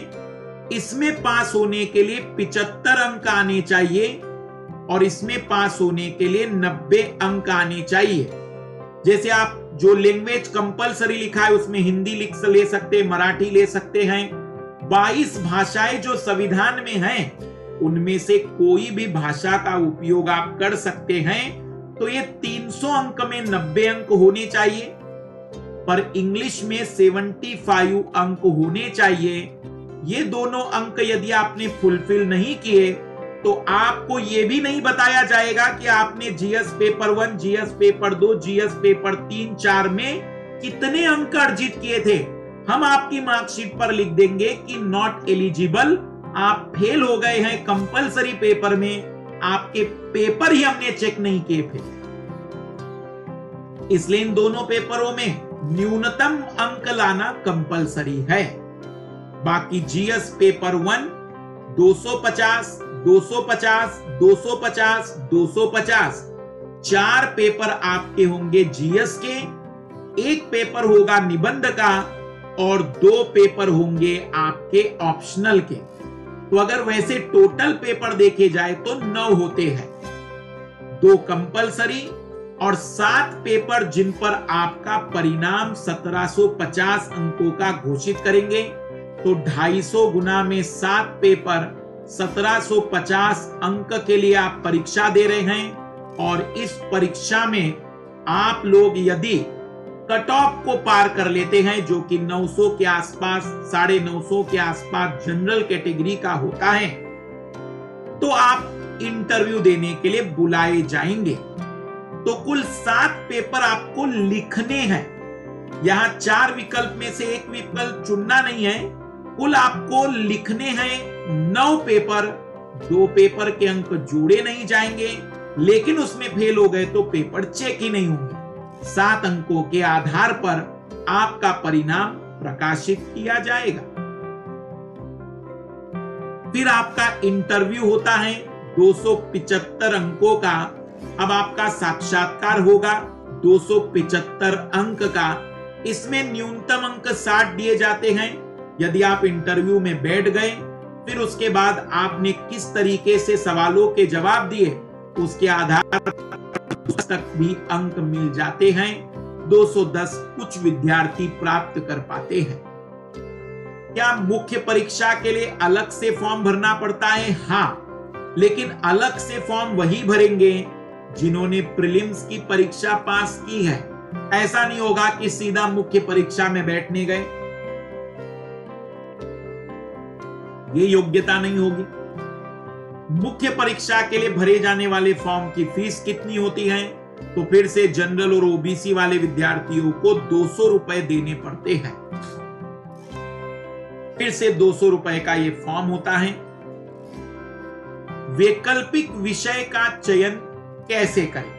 इसमें पास होने के लिए 75 अंक आने चाहिए और इसमें पास होने के लिए 90 अंक आने चाहिए। जैसे आप जो लैंग्वेज कंपलसरी लिखा है उसमें हिंदी ले सकते हैं, मराठी ले सकते हैं। 22 भाषाएं जो संविधान में हैं उनमें से कोई भी भाषा का उपयोग आप कर सकते हैं। तो ये 300 अंक में 90 अंक होने चाहिए, पर इंग्लिश में 75 अंक होने चाहिए। ये दोनों अंक यदि आपने फुलफिल नहीं किए तो आपको यह भी नहीं बताया जाएगा कि आपने GS paper 1, GS paper 2, GS paper 3, 4 में कितने अंक अर्जित किए थे। हम आपकी मार्कशीट पर लिख देंगे कि नॉट एलिजिबल, आप फेल हो गए हैं कंपलसरी पेपर में, आपके पेपर ही हमने चेक नहीं किए थे। इसलिए इन दोनों पेपरों में न्यूनतम अंक लाना कंपलसरी है। बाकी जीएस पेपर 1 250, 250, 250, 250 4 पेपर आपके होंगे जीएस के, 1 पेपर होगा निबंध का और 2 पेपर होंगे आपके ऑप्शनल के। तो अगर वैसे टोटल पेपर देखे जाए तो 9 होते हैं। 2 कंपलसरी और 7 पेपर जिन पर आपका परिणाम 1750 अंकों का घोषित करेंगे। तो 250 गुना में 7 पेपर 1750 अंक के लिए आप परीक्षा दे रहे हैं। और इस परीक्षा में आप लोग यदि कट ऑफ को पार कर लेते हैं, जो कि 900 के आसपास, 950 के आसपास जनरल कैटेगरी का होता है, तो आप इंटरव्यू देने के लिए बुलाए जाएंगे। तो कुल 7 पेपर आपको लिखने हैं। यहां 4 विकल्प में से एक विकल्प चुनना नहीं है, कुल आपको लिखने हैं 9 पेपर। 2 पेपर के अंक जोड़े नहीं जाएंगे, लेकिन उसमें फेल हो गए तो पेपर चेक ही नहीं होंगे। 7 अंकों के आधार पर आपका परिणाम प्रकाशित किया जाएगा। फिर आपका इंटरव्यू होता है 275 अंकों का। अब आपका साक्षात्कार होगा 275 अंक का। इसमें न्यूनतम अंक 60 दिए जाते हैं। यदि आप इंटरव्यू में बैठ गए, फिर उसके बाद आपने किस तरीके से सवालों के जवाब दिए, उसके आधार पर तक भी अंक मिल जाते हैं। 210 कुछ विद्यार्थी प्राप्त कर पाते हैं। क्या मुख्य परीक्षा के लिए अलग से फॉर्म भरना पड़ता है? हाँ, लेकिन अलग से फॉर्म वही भरेंगे जिन्होंने प्रीलिम्स की परीक्षा पास की है। ऐसा नहीं होगा कि सीधा मुख्य परीक्षा में बैठने गए, ये योग्यता नहीं होगी। मुख्य परीक्षा के लिए भरे जाने वाले फॉर्म की फीस कितनी होती है? तो फिर से जनरल और ओबीसी वाले विद्यार्थियों को 200 रुपए देने पड़ते हैं। फिर से 200 रुपए का यह फॉर्म होता है। वैकल्पिक विषय का चयन कैसे करें?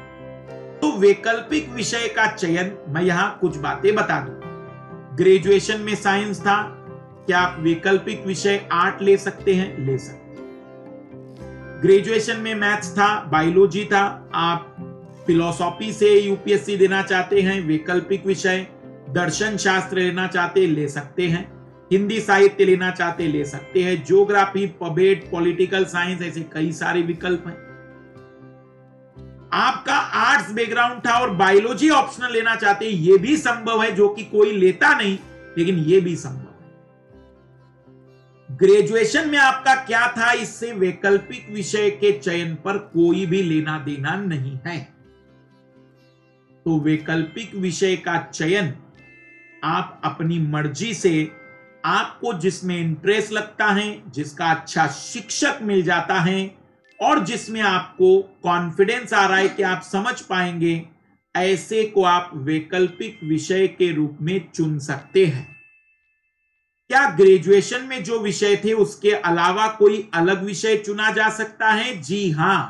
तो वैकल्पिक विषय का चयन मैं यहां कुछ बातें बता दूं। ग्रेजुएशन में साइंस था, क्या आप वैकल्पिक विषय आर्ट ले सकते हैं? ले सकते हैं। ग्रेजुएशन में मैथ्स था, बायोलॉजी था, आप फिलॉसफी से यूपीएससी देना चाहते हैं, वैकल्पिक विषय। दर्शन शास्त्र लेना चाहते, ले सकते हैं। हिंदी साहित्य लेना चाहते, ले सकते हैं। ज्योग्राफी, पबेट, पॉलिटिकल साइंस, ऐसे कई सारे विकल्प हैं। आपका आर्ट्स बैकग्राउंड था और बायोलॉजी ऑप्शनल लेना चाहते, यह भी संभव है, जो कि कोई लेता नहीं, लेकिन यह भी संभव है। ग्रेजुएशन में आपका क्या था, इससे वैकल्पिक विषय के चयन पर कोई भी लेना देना नहीं है। तो वैकल्पिक विषय का चयन आप अपनी मर्जी से, आपको जिसमें इंटरेस्ट लगता है, जिसका अच्छा शिक्षक मिल जाता है और जिसमें आपको कॉन्फिडेंस आ रहा है कि आप समझ पाएंगे, ऐसे को आप वैकल्पिक विषय के रूप में चुन सकते हैं। क्या ग्रेजुएशन में जो विषय थे उसके अलावा कोई अलग विषय चुना जा सकता है? जी हां,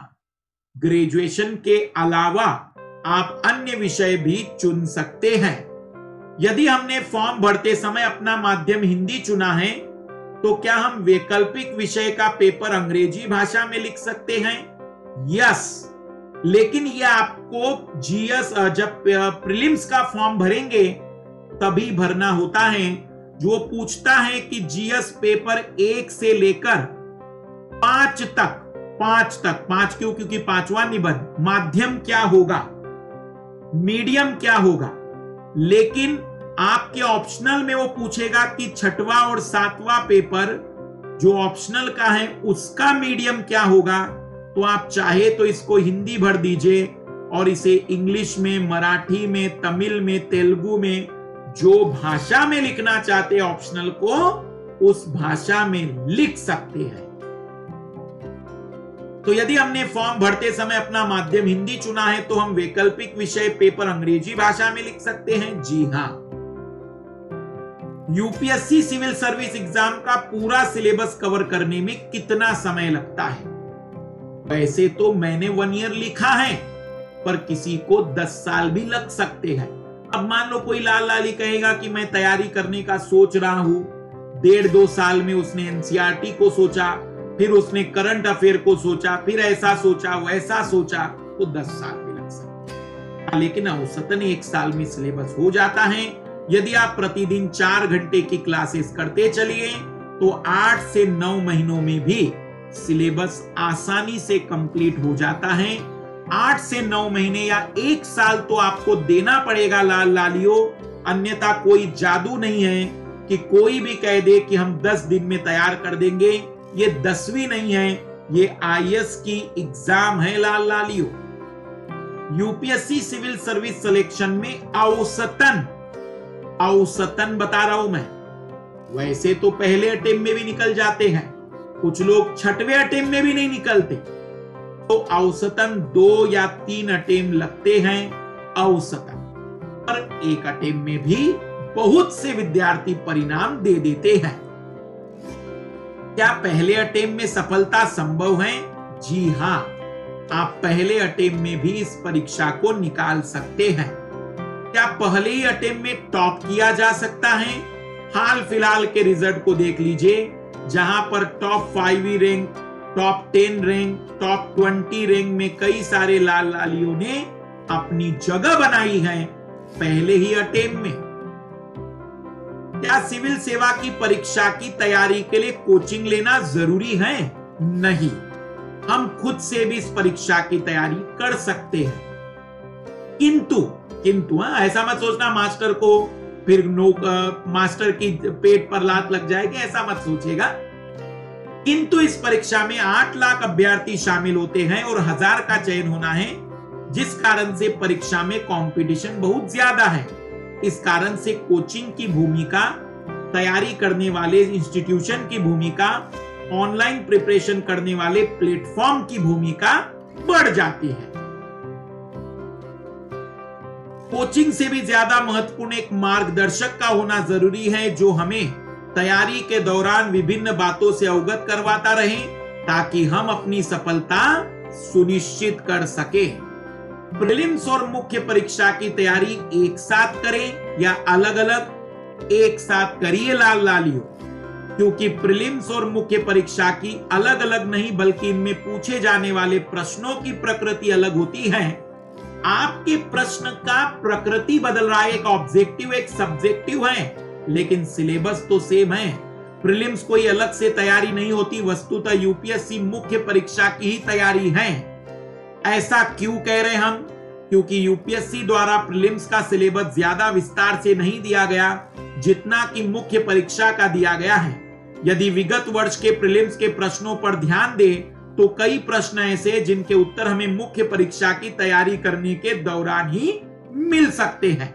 ग्रेजुएशन के अलावा आप अन्य विषय भी चुन सकते हैं। यदि हमने फॉर्म भरते समय अपना माध्यम हिंदी चुना है, तो क्या हम वैकल्पिक विषय का पेपर अंग्रेजी भाषा में लिख सकते हैं? यस, लेकिन यह आपको जीएस, जब प्रीलिम्स का फॉर्म भरेंगे तभी भरना होता है, जो पूछता है कि जीएस पेपर 1 से लेकर 5 तक, 5 क्यों? क्योंकि 5वां निबंध माध्यम क्या होगा, मीडियम क्या होगा। लेकिन आपके ऑप्शनल में वो पूछेगा कि 6वां और 7वां पेपर जो ऑप्शनल का है उसका मीडियम क्या होगा। तो आप चाहे तो इसको हिंदी भर दीजिए और इसे इंग्लिश में, मराठी में, तमिल में, तेलुगु में, जो भाषा में लिखना चाहते हैं ऑप्शनल को, उस भाषा में लिख सकते हैं। तो यदि हमने फॉर्म भरते समय अपना माध्यम हिंदी चुना है, तो हम वैकल्पिक विषय पेपर अंग्रेजी भाषा में लिख सकते हैं। जी हां। यूपीएससी सिविल सर्विस एग्जाम का पूरा सिलेबस कवर करने में कितना समय लगता है? वैसे तो मैंने 1 ईयर लिखा है, पर किसी को 10 साल भी लग सकते हैं। अब मान लो कोई लाल लाली कहेगा कि मैं तैयारी करने का सोच रहा हूं, 1.5-2 साल में उसने एनसीईआरटी को सोचा, फिर उसने करंट अफेयर को सोचा, फिर ऐसा सोचा, वैसा सोचा, तो 10 साल भी लग सकते हैं। लेकिन औसतन 1 साल में सिलेबस हो जाता है। यदि आप प्रतिदिन 4 घंटे की क्लासेस करते चलिए, तो 8 से 9 महीनों में भी सिलेबस आसानी से कंप्लीट हो जाता है। 8 से 9 महीने या 1 साल तो आपको देना पड़ेगा लाल लालियो, अन्यथा कोई जादू नहीं है कि कोई भी कह दे कि हम 10 दिन में तैयार कर देंगे। ये 10वीं नहीं है, ये आईएएस की एग्जाम है लाल लालियो। यूपीएससी सिविल सर्विस सिलेक्शन में औसतन बता रहा हूं मैं, वैसे तो पहले अटेम्प्ट में भी निकल जाते हैं, कुछ लोग 6वें अटेम्प्ट में भी नहीं निकलते, तो औसतन 2 या 3 अटेम्प्ट लगते हैं औसतन। पर एक अटेम्प्ट में भी बहुत से विद्यार्थी परिणाम दे देते हैं। क्या पहले अटेम्प्ट में सफलता संभव है? जी हां, आप पहले अटेम्प्ट में भी इस परीक्षा को निकाल सकते हैं। क्या पहले ही अटेम्प्ट में टॉप किया जा सकता है? हाल फिलहाल के रिजल्ट को देख लीजिए, जहां पर top 5 rank, top 10 rank, top 20 rank में कई सारे लाल लालियों ने अपनी जगह बनाई है पहले ही अटेम्प्ट में। क्या सिविल सेवा की परीक्षा की तैयारी के लिए कोचिंग लेना जरूरी है? नहीं, हम खुद से भी इस परीक्षा की तैयारी कर सकते हैं। किंतु ऐसा मत सोचना मास्टर को फिर मास्टर की पेट पर लात लग जाएगी, ऐसा मत सोचिएगा। किंतु इस परीक्षा में 8 लाख अभ्यर्थी शामिल होते हैं और 1000 का चयन होना है, जिस कारण से परीक्षा में कंपटीशन बहुत ज्यादा है। इस कारण से कोचिंग की भूमिका, तैयारी करने वाले इंस्टीट्यूशन की भूमिका, ऑनलाइन प्रिपरेशन करने वाले प्लेटफॉर्म की भूमिका बढ़ जाती है। कोचिंग से भी ज्यादा महत्वपूर्ण एक मार्गदर्शक का होना जरूरी है, जो हमें तैयारी के दौरान विभिन्न बातों से अवगत करवाता रहे, ताकि हम अपनी सफलता सुनिश्चित कर सके। प्रीलिम्स और मुख्य परीक्षा की तैयारी एक साथ करें या अलग अलग? एक साथ करिए लाल लालियो, क्योंकि प्रीलिम्स और मुख्य परीक्षा की अलग अलग नहीं, बल्कि इनमें पूछे जाने वाले प्रश्नों की प्रकृति अलग होती है। आपके प्रश्न का प्रकृति बदल रहा है, एक ऑब्जेक्टिव एक सब्जेक्टिव है, लेकिन सिलेबस तो सेम है। प्रीलिम्स कोई अलग से तैयारी नहीं होती, वस्तुतः यूपीएससी मुख्य परीक्षा की ही तैयारी है। ऐसा क्यों कह रहे हम? क्योंकि यूपीएससी द्वारा प्रीलिम्स का सिलेबस ज्यादा विस्तार से नहीं दिया गया, जितना कि मुख्य परीक्षा का दिया गया है। यदि विगत वर्ष के प्रीलिम्स के प्रश्नों पर ध्यान दें, तो कई प्रश्न ऐसे जिनके उत्तर हमें मुख्य परीक्षा की तैयारी करने के दौरान ही मिल सकते हैं।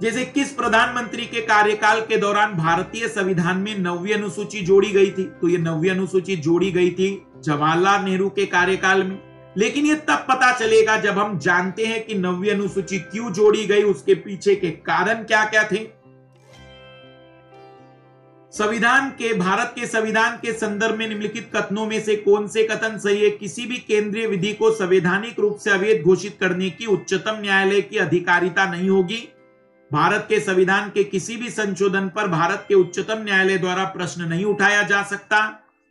जैसे किस प्रधानमंत्री के कार्यकाल के दौरान भारतीय संविधान में 9वीं अनुसूची जोड़ी गई थी? तो ये 9वीं अनुसूची जोड़ी गई थी जवाहरलाल नेहरू के कार्यकाल में। लेकिन ये तब पता चलेगा जब हम जानते हैं कि 9वीं अनुसूची क्यों जोड़ी गई, उसके पीछे के कारण क्या क्या थे। भारत के संविधान के संदर्भ में निम्नलिखित कथनों में से कौन से कथन सही है? किसी भी केंद्रीय विधि को संवैधानिक रूप से अवैध घोषित करने की उच्चतम न्यायालय की अधिकारिता नहीं होगी। भारत के संविधान के किसी भी संशोधन पर भारत के उच्चतम न्यायालय द्वारा प्रश्न नहीं उठाया जा सकता।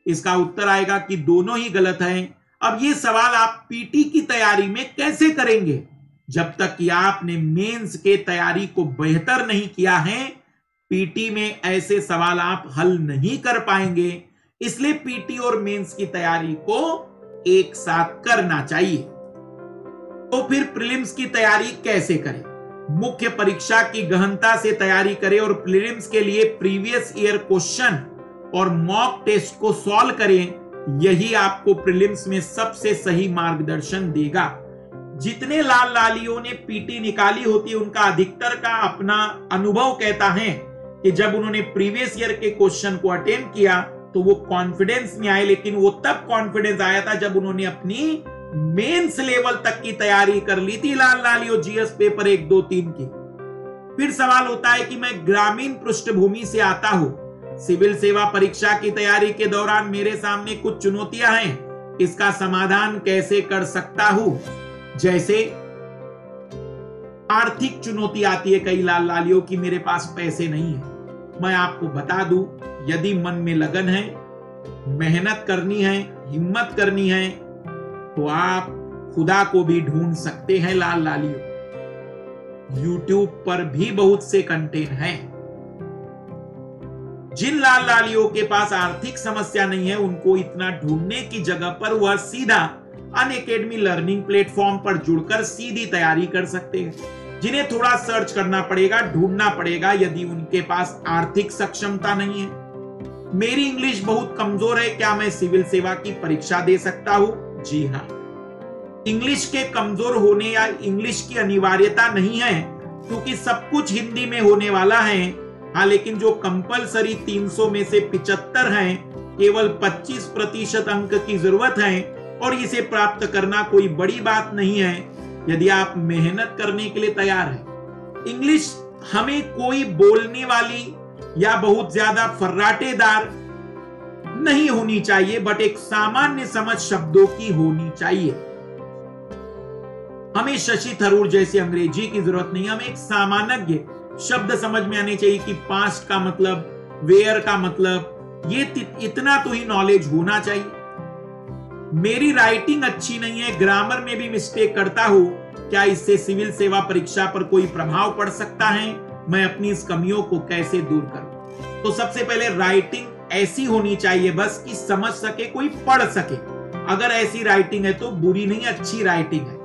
इसका उत्तर आएगा कि दोनों ही गलत हैं। अब ये सवाल आप पीटी की तैयारी में कैसे करेंगे? जब तक कि आपने मेंस के तैयारी को बेहतर नहीं किया है, पीटी में ऐसे सवाल आप हल नहीं कर पाएंगे। इसलिए पीटी और मेंस की तैयारी को एक साथ करना चाहिए। तो फिर प्रीलिम्स की तैयारी कैसे करें? मुख्य परीक्षा की गहनता से तैयारी करें और प्रीलिम्स के लिए प्रीवियस ईयर क्वेश्चन और मॉक टेस्ट को सॉल्व करें। यही आपको प्रीलिम्स में सबसे सही मार्गदर्शन देगा। जितने लाल लालियों ने पीटी निकाली होती है, उनका अधिकतर का अपना अनुभव कहता है कि जब उन्होंने प्रीवियस ईयर के क्वेश्चन को अटेम्प्ट किया तो वो कॉन्फिडेंस में आए, लेकिन वो तब कॉन्फिडेंस आया था जब उन्होंने अपनी मेंस लेवल तक की तैयारी कर ली थी लाल लालियों, जीएस पेपर 1, 2, 3 की। फिर सवाल होता है कि मैं ग्रामीण पृष्ठभूमि से आता हूं, सिविल सेवा परीक्षा की तैयारी के दौरान मेरे सामने कुछ चुनौतियां हैं, इसका समाधान कैसे कर सकता हूं? जैसे आर्थिक चुनौती आती है कई लाल लालियों की, मेरे पास पैसे नहीं है। मैं आपको बता दूं, यदि मन में लगन है, मेहनत करनी है, हिम्मत करनी है, तो आप खुदा को भी ढूंढ सकते हैं लाल लालियों। यूट्यूब पर भी बहुत से कंटेंट हैं। जिन लाल लालियों के पास आर्थिक समस्या नहीं है, उनको इतना ढूंढने की जगह पर वह सीधा अनअकैडमी लर्निंग प्लेटफॉर्म पर जुड़कर सीधी तैयारी कर सकते हैं, जिन्हें थोड़ा सर्च करना पड़ेगा, ढूंढना पड़ेगा यदि उनके पास आर्थिक सक्षमता नहीं है। मेरी इंग्लिश बहुत कमजोर है, क्या मैं सिविल सेवा की परीक्षा दे सकता हूं? जी हाँ। इंग्लिश के कमजोर होने या इंग्लिश की अनिवार्यता नहीं है, क्योंकि सब कुछ हिंदी में होने वाला है। हाँ, लेकिन जो कंपलसरी 300 में से 75 हैं, केवल 25% अंक की जरूरत है और इसे प्राप्त करना कोई बड़ी बात नहीं है यदि आप मेहनत करने के लिए तैयार हैं। इंग्लिश हमें कोई बोलने वाली या बहुत ज्यादा फर्राटेदार नहीं होनी चाहिए, बट एक सामान्य समझ शब्दों की होनी चाहिए। हमें शशि थरूर जैसी अंग्रेजी की जरूरत नहीं, हमें एक सामान्य शब्द समझ में आने चाहिए कि पास्ट का मतलब, वेयर का मतलब, ये इतना तो ही नॉलेज होना चाहिए। मेरी राइटिंग अच्छी नहीं है, ग्रामर में भी मिस्टेक करता हूं, क्या इससे सिविल सेवा परीक्षा पर कोई प्रभाव पड़ सकता है? मैं अपनी इस कमियों को कैसे दूर करूं? तो सबसे पहले राइटिंग ऐसी होनी चाहिए बस कि समझ सके, कोई पढ़ सके। अगर ऐसी राइटिंग है तो बुरी नहीं, अच्छी राइटिंग है।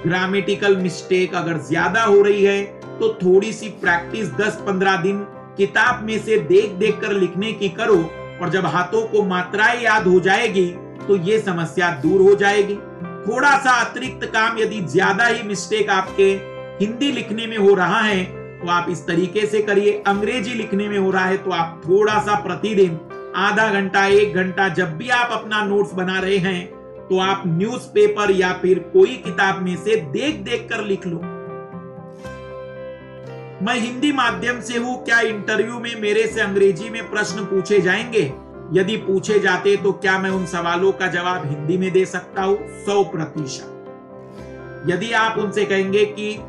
ग्रामेटिकल मिस्टेक अगर ज्यादा हो रही है तो थोड़ी सी प्रैक्टिस 10-15 दिन किताब में से देख देख कर लिखने की करो, और जब हाथों को मात्राएं याद हो जाएगी तो ये समस्या दूर हो जाएगी। थोड़ा सा अतिरिक्त काम, यदि ज्यादा ही मिस्टेक आपके हिंदी लिखने में हो रहा है तो आप इस तरीके से करिए। अंग्रेजी लिखने में हो रहा है तो आप थोड़ा सा प्रतिदिन आधा घंटा 1 घंटा जब भी आप अपना नोट्स बना रहे हैं तो आप न्यूज़पेपर या फिर कोई किताब में से देख देख कर लिख लो। मैं हिंदी माध्यम से हूं, क्या इंटरव्यू में मेरे से अंग्रेजी में प्रश्न पूछे जाएंगे? यदि पूछे जाते तो क्या मैं उन सवालों का जवाब हिंदी में दे सकता हूं? 100%। यदि आप उनसे कहेंगे कि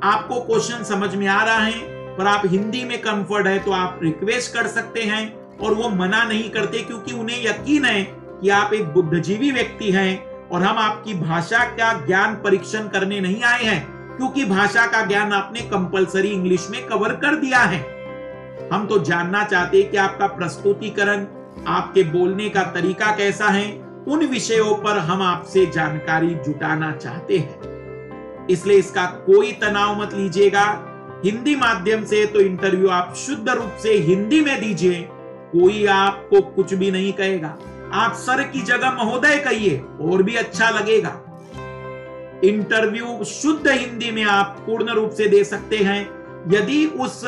आपको क्वेश्चन समझ में आ रहा है पर आप हिंदी में कंफर्ट है, तो आप रिक्वेस्ट कर सकते हैं और वो मना नहीं करते, क्योंकि उन्हें यकीन है कि आप एक बुद्धिजीवी व्यक्ति हैं और हम आपकी भाषा का ज्ञान परीक्षण करने नहीं आए हैं, क्योंकि भाषा का ज्ञान आपने कंपलसरी इंग्लिश में कवर कर दिया है। हम तो जानना चाहते हैं कि आपका प्रस्तुतिकरण, आपके बोलने का तरीका कैसा है। उन विषयों पर हम आपसे जानकारी जुटाना चाहते हैं, इसलिए इसका कोई तनाव मत लीजिएगा। हिंदी माध्यम से तो इंटरव्यू आप शुद्ध रूप से हिंदी में दीजिए, कोई आपको कुछ भी नहीं कहेगा। आप सर की जगह महोदय कहिए और भी अच्छा लगेगा। इंटरव्यू शुद्ध हिंदी में आप पूर्ण रूप से दे सकते हैं। यदि उस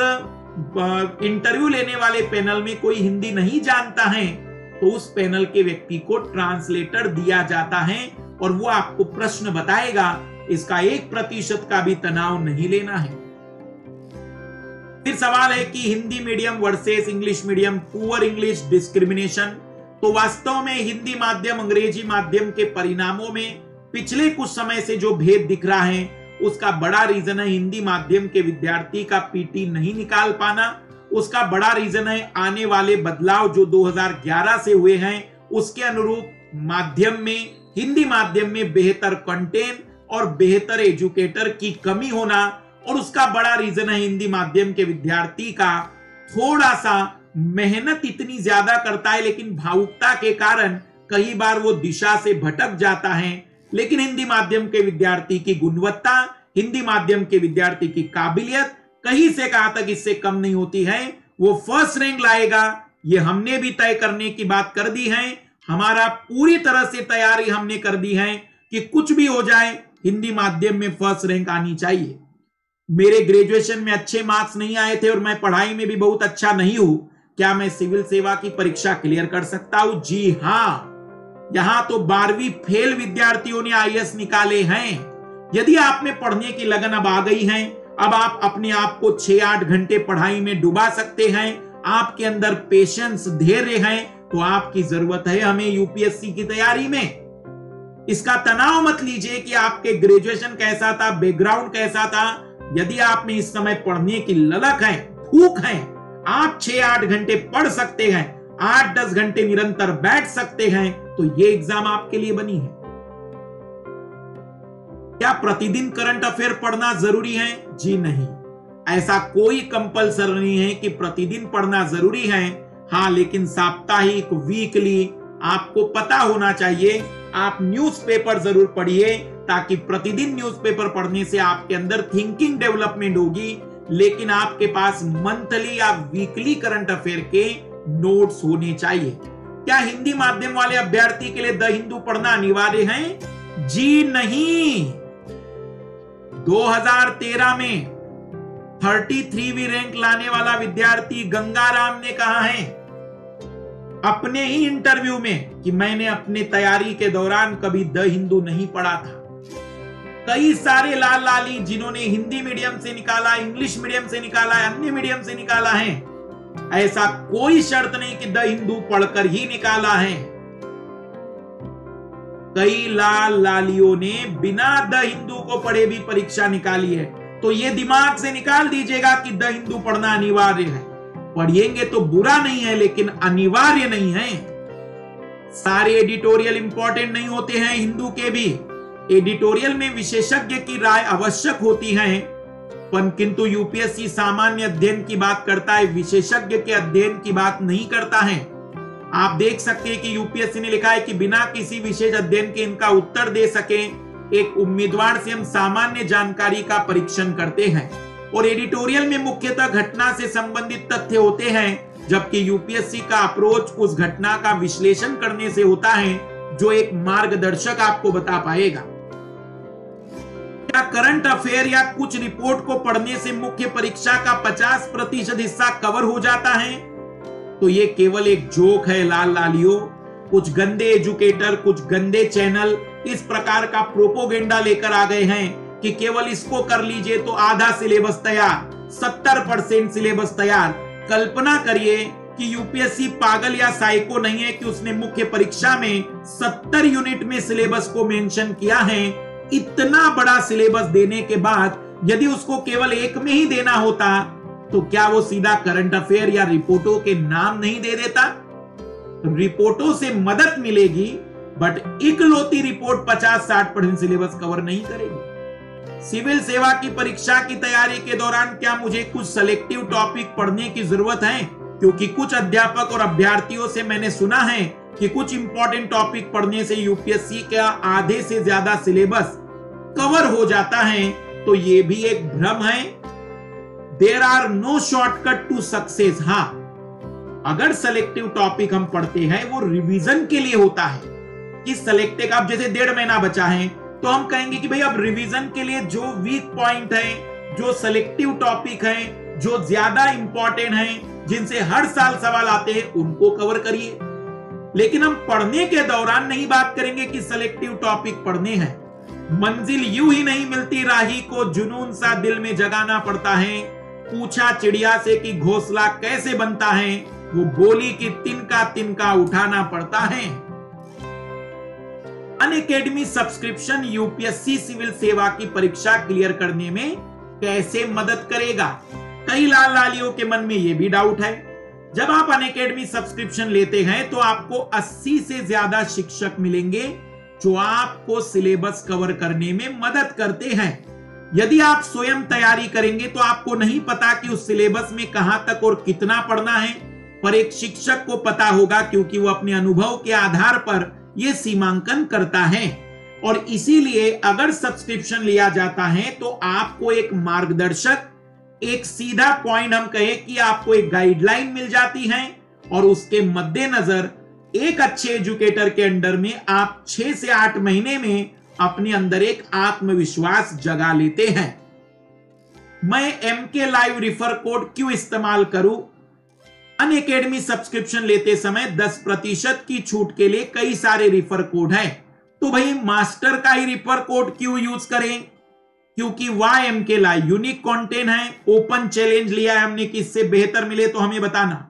इंटरव्यू लेने वाले पैनल में कोई हिंदी नहीं जानता है तो उस पैनल के व्यक्ति को ट्रांसलेटर दिया जाता है और वो आपको प्रश्न बताएगा। इसका 1% का भी तनाव नहीं लेना है। फिर सवाल है कि Hindi medium versus English medium, poor English discrimination. तो वास्तव में हिंदी माध्यम अंग्रेजी माध्यम के परिणामों में पिछले कुछ समय से जो भेद दिख रहा है उसका बड़ा रीजन है हिंदी माध्यम के विद्यार्थी का पीटी नहीं निकाल पाना। उसका बड़ा रीजन है आने वाले बदलाव जो 2011 से हुए हैं उसके अनुरूप माध्यम में, हिंदी माध्यम में बेहतर कंटेंट और बेहतर एजुकेटर की कमी होना। और उसका बड़ा रीजन है हिंदी माध्यम के विद्यार्थी का थोड़ा सा मेहनत इतनी ज्यादा करता है, लेकिन भावुकता के कारण कई बार वो दिशा से भटक जाता है। लेकिन हिंदी माध्यम के विद्यार्थी की गुणवत्ता, हिंदी माध्यम के विद्यार्थी की काबिलियत कहीं से कहां तक इससे कम नहीं होती है। वो फर्स्ट रैंक लाएगा, ये हमने भी तय करने की बात कर दी है। हमारा पूरी तरह से तैयारी हमने कर दी है कि कुछ भी हो जाए हिंदी माध्यम में फर्स्ट रैंक आनी चाहिए। मेरे ग्रेजुएशन में अच्छे मार्क्स नहीं आए थे और मैं पढ़ाई में भी बहुत अच्छा नहीं हूं, क्या मैं सिविल सेवा की परीक्षा क्लियर कर सकता हूं? जी हां। यहां तो 12वीं फेल विद्यार्थियों ने आईएएस निकाले हैं। यदि आप में पढ़ने की लगन अब आ गई है, अब आप अपने आप को 6-8 घंटे पढ़ाई में डुबा सकते हैं, आपके अंदर पेशेंस, धैर्य है, तो आपकी जरूरत है हमें यूपीएससी की तैयारी में। इसका तनाव मत लीजिए कि आपके ग्रेजुएशन कैसा था, बैकग्राउंड कैसा था। यदि आप में इस समय पढ़ने की ललक है, भूख है, आप 6-8 घंटे पढ़ सकते हैं, 8-10 घंटे निरंतर बैठ सकते हैं, तो ये एग्जाम आपके लिए बनी है। क्या प्रतिदिन करंट अफेयर पढ़ना जरूरी है? जी नहीं, ऐसा कोई कंपल्सरी नहीं है कि प्रतिदिन पढ़ना जरूरी है। हां, लेकिन साप्ताहिक, वीकली आपको पता होना चाहिए आप न्यूज़पेपर जरूर पढ़िए, ताकि प्रतिदिन न्यूज़पेपर पढ़ने से आपके अंदर थिंकिंग डेवलपमेंट होगी, लेकिन आपके पास मंथली या वीकली करंट अफेयर के नोट्स होने चाहिए। क्या हिंदी माध्यम वाले अभ्यर्थी के लिए द हिंदू पढ़ना अनिवार्य है? जी नहीं। 2013 में 33वीं रैंक लाने वाला विद्यार्थी गंगाराम ने कहा है अपने ही इंटरव्यू में कि मैंने अपने तैयारी के दौरान कभी द हिंदू नहीं पढ़ा था। कई सारे लाल लाली जिन्होंने हिंदी मीडियम से निकाला, इंग्लिश मीडियम से निकाला, अन्य मीडियम से निकाला है, ऐसा कोई शर्त नहीं कि द हिंदू पढ़कर ही निकाला है। कई लाल लालियों ने बिना द हिंदू को पढ़े भी परीक्षा निकाली है। तो ये दिमाग से निकाल दीजिएगा कि द हिंदू पढ़ना अनिवार्य है। पढ़िएंगे तो बुरा नहीं है, लेकिन अनिवार्य नहीं है। सारे एडिटोरियल इंपॉर्टेंट नहीं होते हैं, हिंदू के भी एडिटोरियल में विशेषज्ञ की राय आवश्यक होती है, किंतु यूपीएससी सामान्य अध्ययन की बात करता है, विशेषज्ञ के अध्ययन की बात नहीं करता है। आप देख सकते हैं कि यूपीएससी ने लिखा है कि बिना किसी विशेष अध्ययन के इनका उत्तर दे सके एक उम्मीदवार से हम सामान्य जानकारी का परीक्षण करते हैं, और एडिटोरियल में मुख्यतः घटना से संबंधित तथ्य होते हैं, जबकि यूपीएससी का अप्रोच उस घटना का विश्लेषण करने से होता है जो एक मार्गदर्शक आपको बता पाएगा। क्या करंट अफेयर या कुछ रिपोर्ट को पढ़ने से मुख्य परीक्षा का 50% हिस्सा कवर हो जाता है? तो ये केवल एक जोक है लाल लालियों। कुछ गंदे एजुकेटर, कुछ गंदे चैनल इस प्रकार का प्रोपोगेंडा लेकर आ गए हैं कि केवल इसको कर लीजिए तो आधा सिलेबस तैयार, 70% सिलेबस तैयार। कल्पना करिए कि यूपीएससी पागल या साइको नहीं है कि उसने मुख्य परीक्षा में 70 यूनिट में सिलेबस को मेंशन किया है। इतना बड़ा सिलेबस देने के बाद यदि उसको केवल एक में ही देना होता तो क्या वो सीधा करंट अफेयर या रिपोर्टों के नाम नहीं दे देता? रिपोर्टों से मदद मिलेगी, बट इकलौती रिपोर्ट 50-60% सिलेबस कवर नहीं करेगी। सिविल सेवा की परीक्षा की तैयारी के दौरान क्या मुझे कुछ सेलेक्टिव टॉपिक पढ़ने की जरूरत है? क्योंकि कुछ अध्यापक और अभ्यर्थियों से मैंने सुना है कि कुछ इंपॉर्टेंट टॉपिक पढ़ने से यूपीएससी का आधे से ज्यादा सिलेबस कवर हो जाता है। तो ये भी एक भ्रम है। There are no shortcut to success. हाँ, अगर सेलेक्टिव टॉपिक हम पढ़ते हैं वो रिवीजन के लिए होता है कि सेलेक्टिव, अब जैसे 1.5 महीना बचा है तो हम कहेंगे कि भाई अब रिवीजन के लिए जो वीक पॉइंट है, जो सेलेक्टिव टॉपिक है, जो ज्यादा इंपॉर्टेंट है, जिनसे हर साल सवाल आते हैं, उनको कवर करिए। लेकिन हम पढ़ने के दौरान नहीं बात करेंगे कि सेलेक्टिव टॉपिक पढ़ने हैं। मंजिल यूं ही नहीं मिलती, राही को जुनून सा दिल में जगाना पड़ता है। पूछा चिड़िया से कि घोंसला कैसे बनता है, वो बोली कि तिनका तिनका उठाना पड़ता है। अनअकैडमी सब्सक्रिप्शन यूपीएससी सिविल सेवा की परीक्षा क्लियर करने में कैसे मदद करेगा? कई लाल लालियों के मन में यह भी डाउट है। जब आप अनअकैडमी सब्सक्रिप्शन लेते हैं तो आपको 80 से ज्यादा शिक्षक मिलेंगे जो आपको सिलेबस कवर करने में मदद करते हैं। यदि आप स्वयं तैयारी करेंगे तो आपको नहीं पता कि उस सिलेबस में कहां तक और कितना पढ़ना है, पर एक शिक्षक को पता होगा क्योंकि वो अपने अनुभव के आधार पर यह सीमांकन करता है। और इसीलिए अगर सब्सक्रिप्शन लिया जाता है तो आपको एक मार्गदर्शक, एक सीधा पॉइंट, हम कहें कि आपको एक गाइडलाइन मिल जाती है, और उसके मद्देनजर एक अच्छे एजुकेटर के अंडर में आप 6 से 8 महीने में अपने अंदर एक आत्मविश्वास जगा लेते हैं। मैं एमके लाइव रिफर कोड क्यों इस्तेमाल करूं? अनअकैडमी सब्सक्रिप्शन लेते समय 10% की छूट के लिए कई सारे रिफर कोड हैं। तो भाई मास्टर का ही रिफर कोड क्यों यूज करें? क्योंकि YMK लाइव यूनिक कंटेंट है। ओपन चैलेंज लिया है हमने कि इससे बेहतर मिले तो हमें बताना।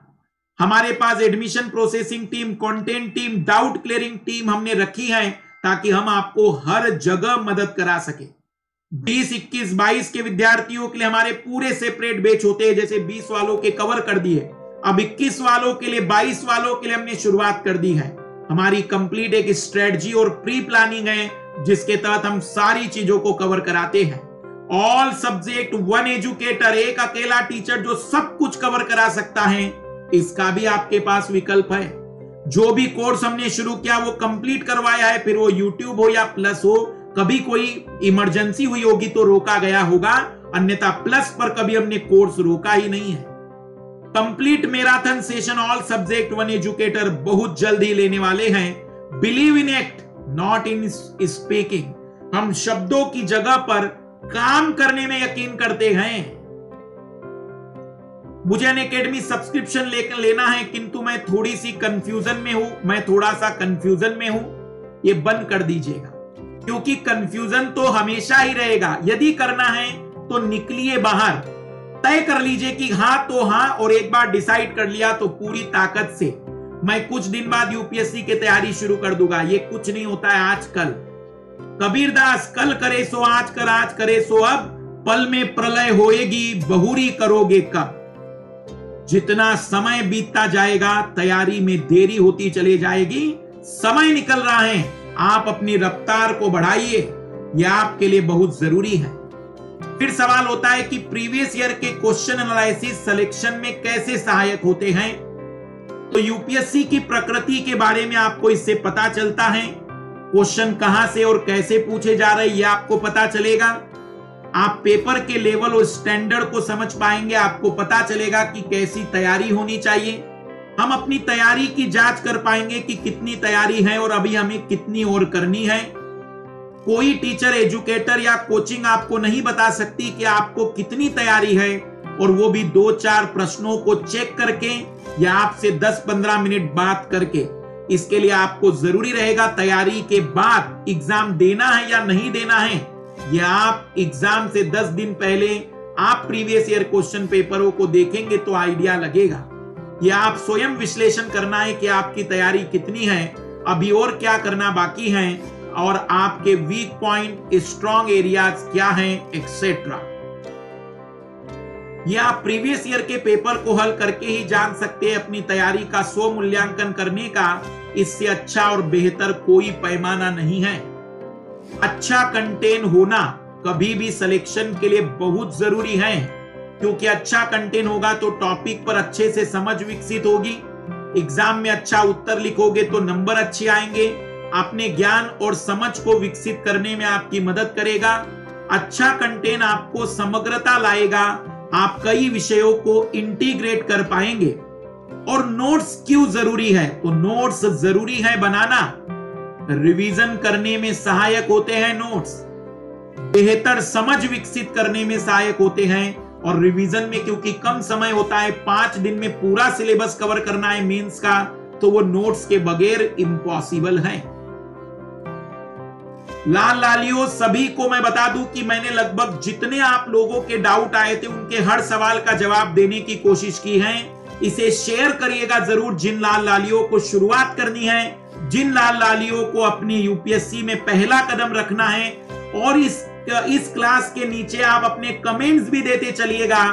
हमारे पास admission processing team, content team, doubt clearing team हमने रखी है ताकि हम आपको हर जगह मदद करा सके। 20, 21, 22 के विद्यार्थियों के लिए हमारे पूरे सेपरेट बैच होते हैं। जैसे 20 वालों के कवर कर दिए, अब 21 वालों के लिए, 22 वालों के लिए हमने शुरुआत कर दी है। हमारी कंप्लीट एक स्ट्रेटजी और प्री प्लानिंग है जिसके तहत हम सारी चीजों को कवर कराते हैं। ऑल सब्जेक्ट, 1 एजुकेटर, एक अकेला टीचर जो सब कुछ कवर करा सकता है, इसका भी आपके पास विकल्प है। जो भी कोर्स हमने शुरू किया वो कंप्लीट करवाया है, फिर वो यूट्यूब हो या प्लस हो। कभी कोई इमरजेंसी हुई होगी तो रोका गया होगा, अन्यथा प्लस पर कभी हमने कोर्स रोका ही नहीं है। Complete marathon session all subject one educator बहुत जल्दी लेने वाले हैं। Believe in act not in speaking. हम शब्दों की जगह पर काम करने में यकीन करते हैं। मुझे अनअकैडमी सब्सक्रिप्शन लेना है, किंतु मैं थोड़ी सी कंफ्यूजन में हूं, मैं थोड़ा सा कंफ्यूजन में हूं, ये बंद कर दीजिएगा, क्योंकि कंफ्यूजन तो हमेशा ही रहेगा। यदि करना है तो निकलिए बाहर, तय कर लीजिए कि हां तो हां, और एक बार डिसाइड कर लिया तो पूरी ताकत से मैं कुछ दिन बाद यूपीएससी की तैयारी शुरू कर दूंगा। ये कुछ नहीं होता है आजकल। कबीरदास कल करे सो आज कर, आज करे सो अब, पल में प्रलय होएगी बहुरी करोगे कब। जितना समय बीतता जाएगा तैयारी में देरी होती चली जाएगी। समय निकल रहा है, आप अपनी रफ्तार को बढ़ाइए, यह आपके लिए बहुत जरूरी है। फिर सवाल होता है कि प्रीवियस ईयर के क्वेश्चन एनालिसिस सिलेक्शन में कैसे सहायक होते हैं। तो यूपीएससी की प्रकृति के बारे में आपको इससे पता चलता है। क्वेश्चन कहां से और कैसे पूछे जा रहे हैं यह आपको पता चलेगा। आप पेपर के लेवल और स्टैंडर्ड को समझ पाएंगे, आपको पता चलेगा कि कैसी तैयारी होनी चाहिए। हम अपनी तैयारी की जांच कर पाएंगे कि कितनी तैयारी है और अभी हमें कितनी और करनी है। कोई टीचर, एजुकेटर या कोचिंग आपको नहीं बता सकती कि आपको कितनी तैयारी है, और वो भी 2-4 प्रश्नों को चेक करके या आपसे 10-15 मिनट बात करके। इसके लिए आपको जरूरी रहेगा तैयारी के बाद एग्जाम देना है या नहीं देना है, या आप एग्जाम से 10 दिन पहले आप प्रीवियस ईयर क्वेश्चन पेपरों को देखेंगे तो आइडिया लगेगा। या आप स्वयं विश्लेषण करना है कि आपकी तैयारी कितनी है, अभी और क्या करना बाकी है, और आपके वीक पॉइंट, स्ट्रॉन्ग एरियाज क्या हैं, एक्सेट्रा। यह आप प्रीवियस ईयर के पेपर को हल करके ही जान सकते हैं। अपनी तैयारी का स्व मूल्यांकन करने का इससे अच्छा और बेहतर कोई पैमाना नहीं है। अच्छा कंटेंट होना कभी भी सिलेक्शन के लिए बहुत जरूरी है, क्योंकि अच्छा कंटेंट होगा तो टॉपिक पर अच्छे से समझ विकसित होगी। एग्जाम में अच्छा उत्तर लिखोगे तो नंबर अच्छे आएंगे। अपने ज्ञान और समझ को विकसित करने में आपकी मदद करेगा। अच्छा कंटेंट आपको समग्रता लाएगा, आप कई विषयों को इंटीग्रेट कर पाएंगे। और नोट्स क्यों जरूरी है? तो नोट्स जरूरी है बनाना, रिवीजन करने में सहायक होते हैं नोट्स, बेहतर समझ विकसित करने में सहायक होते हैं। और रिवीजन में क्योंकि कम समय होता है, 5 दिन में पूरा सिलेबस कवर करना है मेंस का, तो वो नोट्स के बगैर इम्पॉसिबल है। लाल लालियों, सभी को मैं बता दूं कि मैंने लगभग जितने आप लोगों के डाउट आए थे उनके हर सवाल का जवाब देने की कोशिश की है। इसे शेयर करिएगा जरूर जिन लाल लालियों को शुरुआत करनी है, जिन लाल लालियों को अपनी यूपीएससी में पहला कदम रखना है। और इस क्लास के नीचे आप अपने कमेंट्स भी देते चलिएगा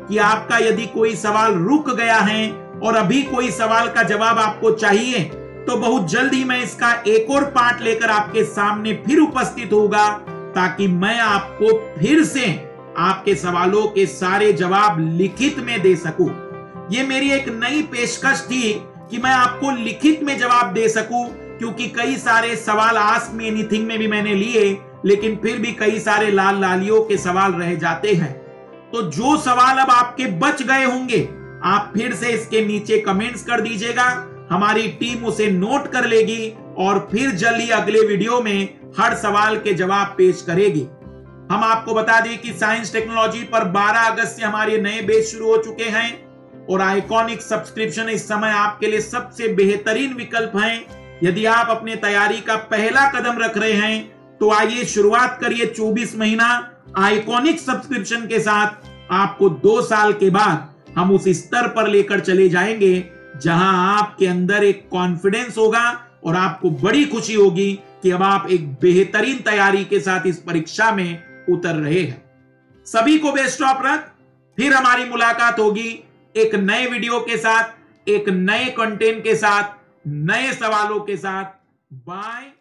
कि आपका यदि कोई सवाल रुक गया है और अभी कोई सवाल का जवाब आपको चाहिए, तो बहुत जल्द ही मैं इसका एक और पार्ट लेकर आपके सामने फिर उपस्थित होगा, ताकि मैं आपको फिर से आपके सवालों के सारे जवाब लिखित में दे सकूं। ये मेरी एक नई पेशकश थी कि मैं आपको लिखित में जवाब दे सकूं, क्योंकि कई सारे सवाल आस्क मी एनीथिंग में भी मैंने लिए, लेकिन फिर भी कई सारे लाल लालियों के सवाल रह जाते हैं। तो जो सवाल अब आपके बच गए होंगे, आप फिर से इसके नीचे कमेंट्स कर दीजिएगा, हमारी टीम उसे नोट कर लेगी और फिर जल्द ही अगले वीडियो में हर सवाल के जवाब पेश करेगी। हम आपको बता दें कि साइंस टेक्नोलॉजी पर 12 अगस्त से हमारे नए बैच शुरू हो चुके हैं, और आइकॉनिक सब्सक्रिप्शन इस समय आपके लिए सबसे बेहतरीन विकल्प है। यदि आप अपने तैयारी का पहला कदम रख रहे हैं, तो आइए शुरुआत करिए 24 महीना आइकॉनिक सब्सक्रिप्शन के साथ। आपको 2 साल के बाद हम उस स्तर पर लेकर चले जाएंगे जहां आपके अंदर एक कॉन्फिडेंस होगा और आपको बड़ी खुशी होगी कि अब आप एक बेहतरीन तैयारी के साथ इस परीक्षा में उतर रहे हैं। सभी को बेस्ट ऑफ लक। फिर हमारी मुलाकात होगी एक नए वीडियो के साथ, एक नए कंटेंट के साथ, नए सवालों के साथ। बाय।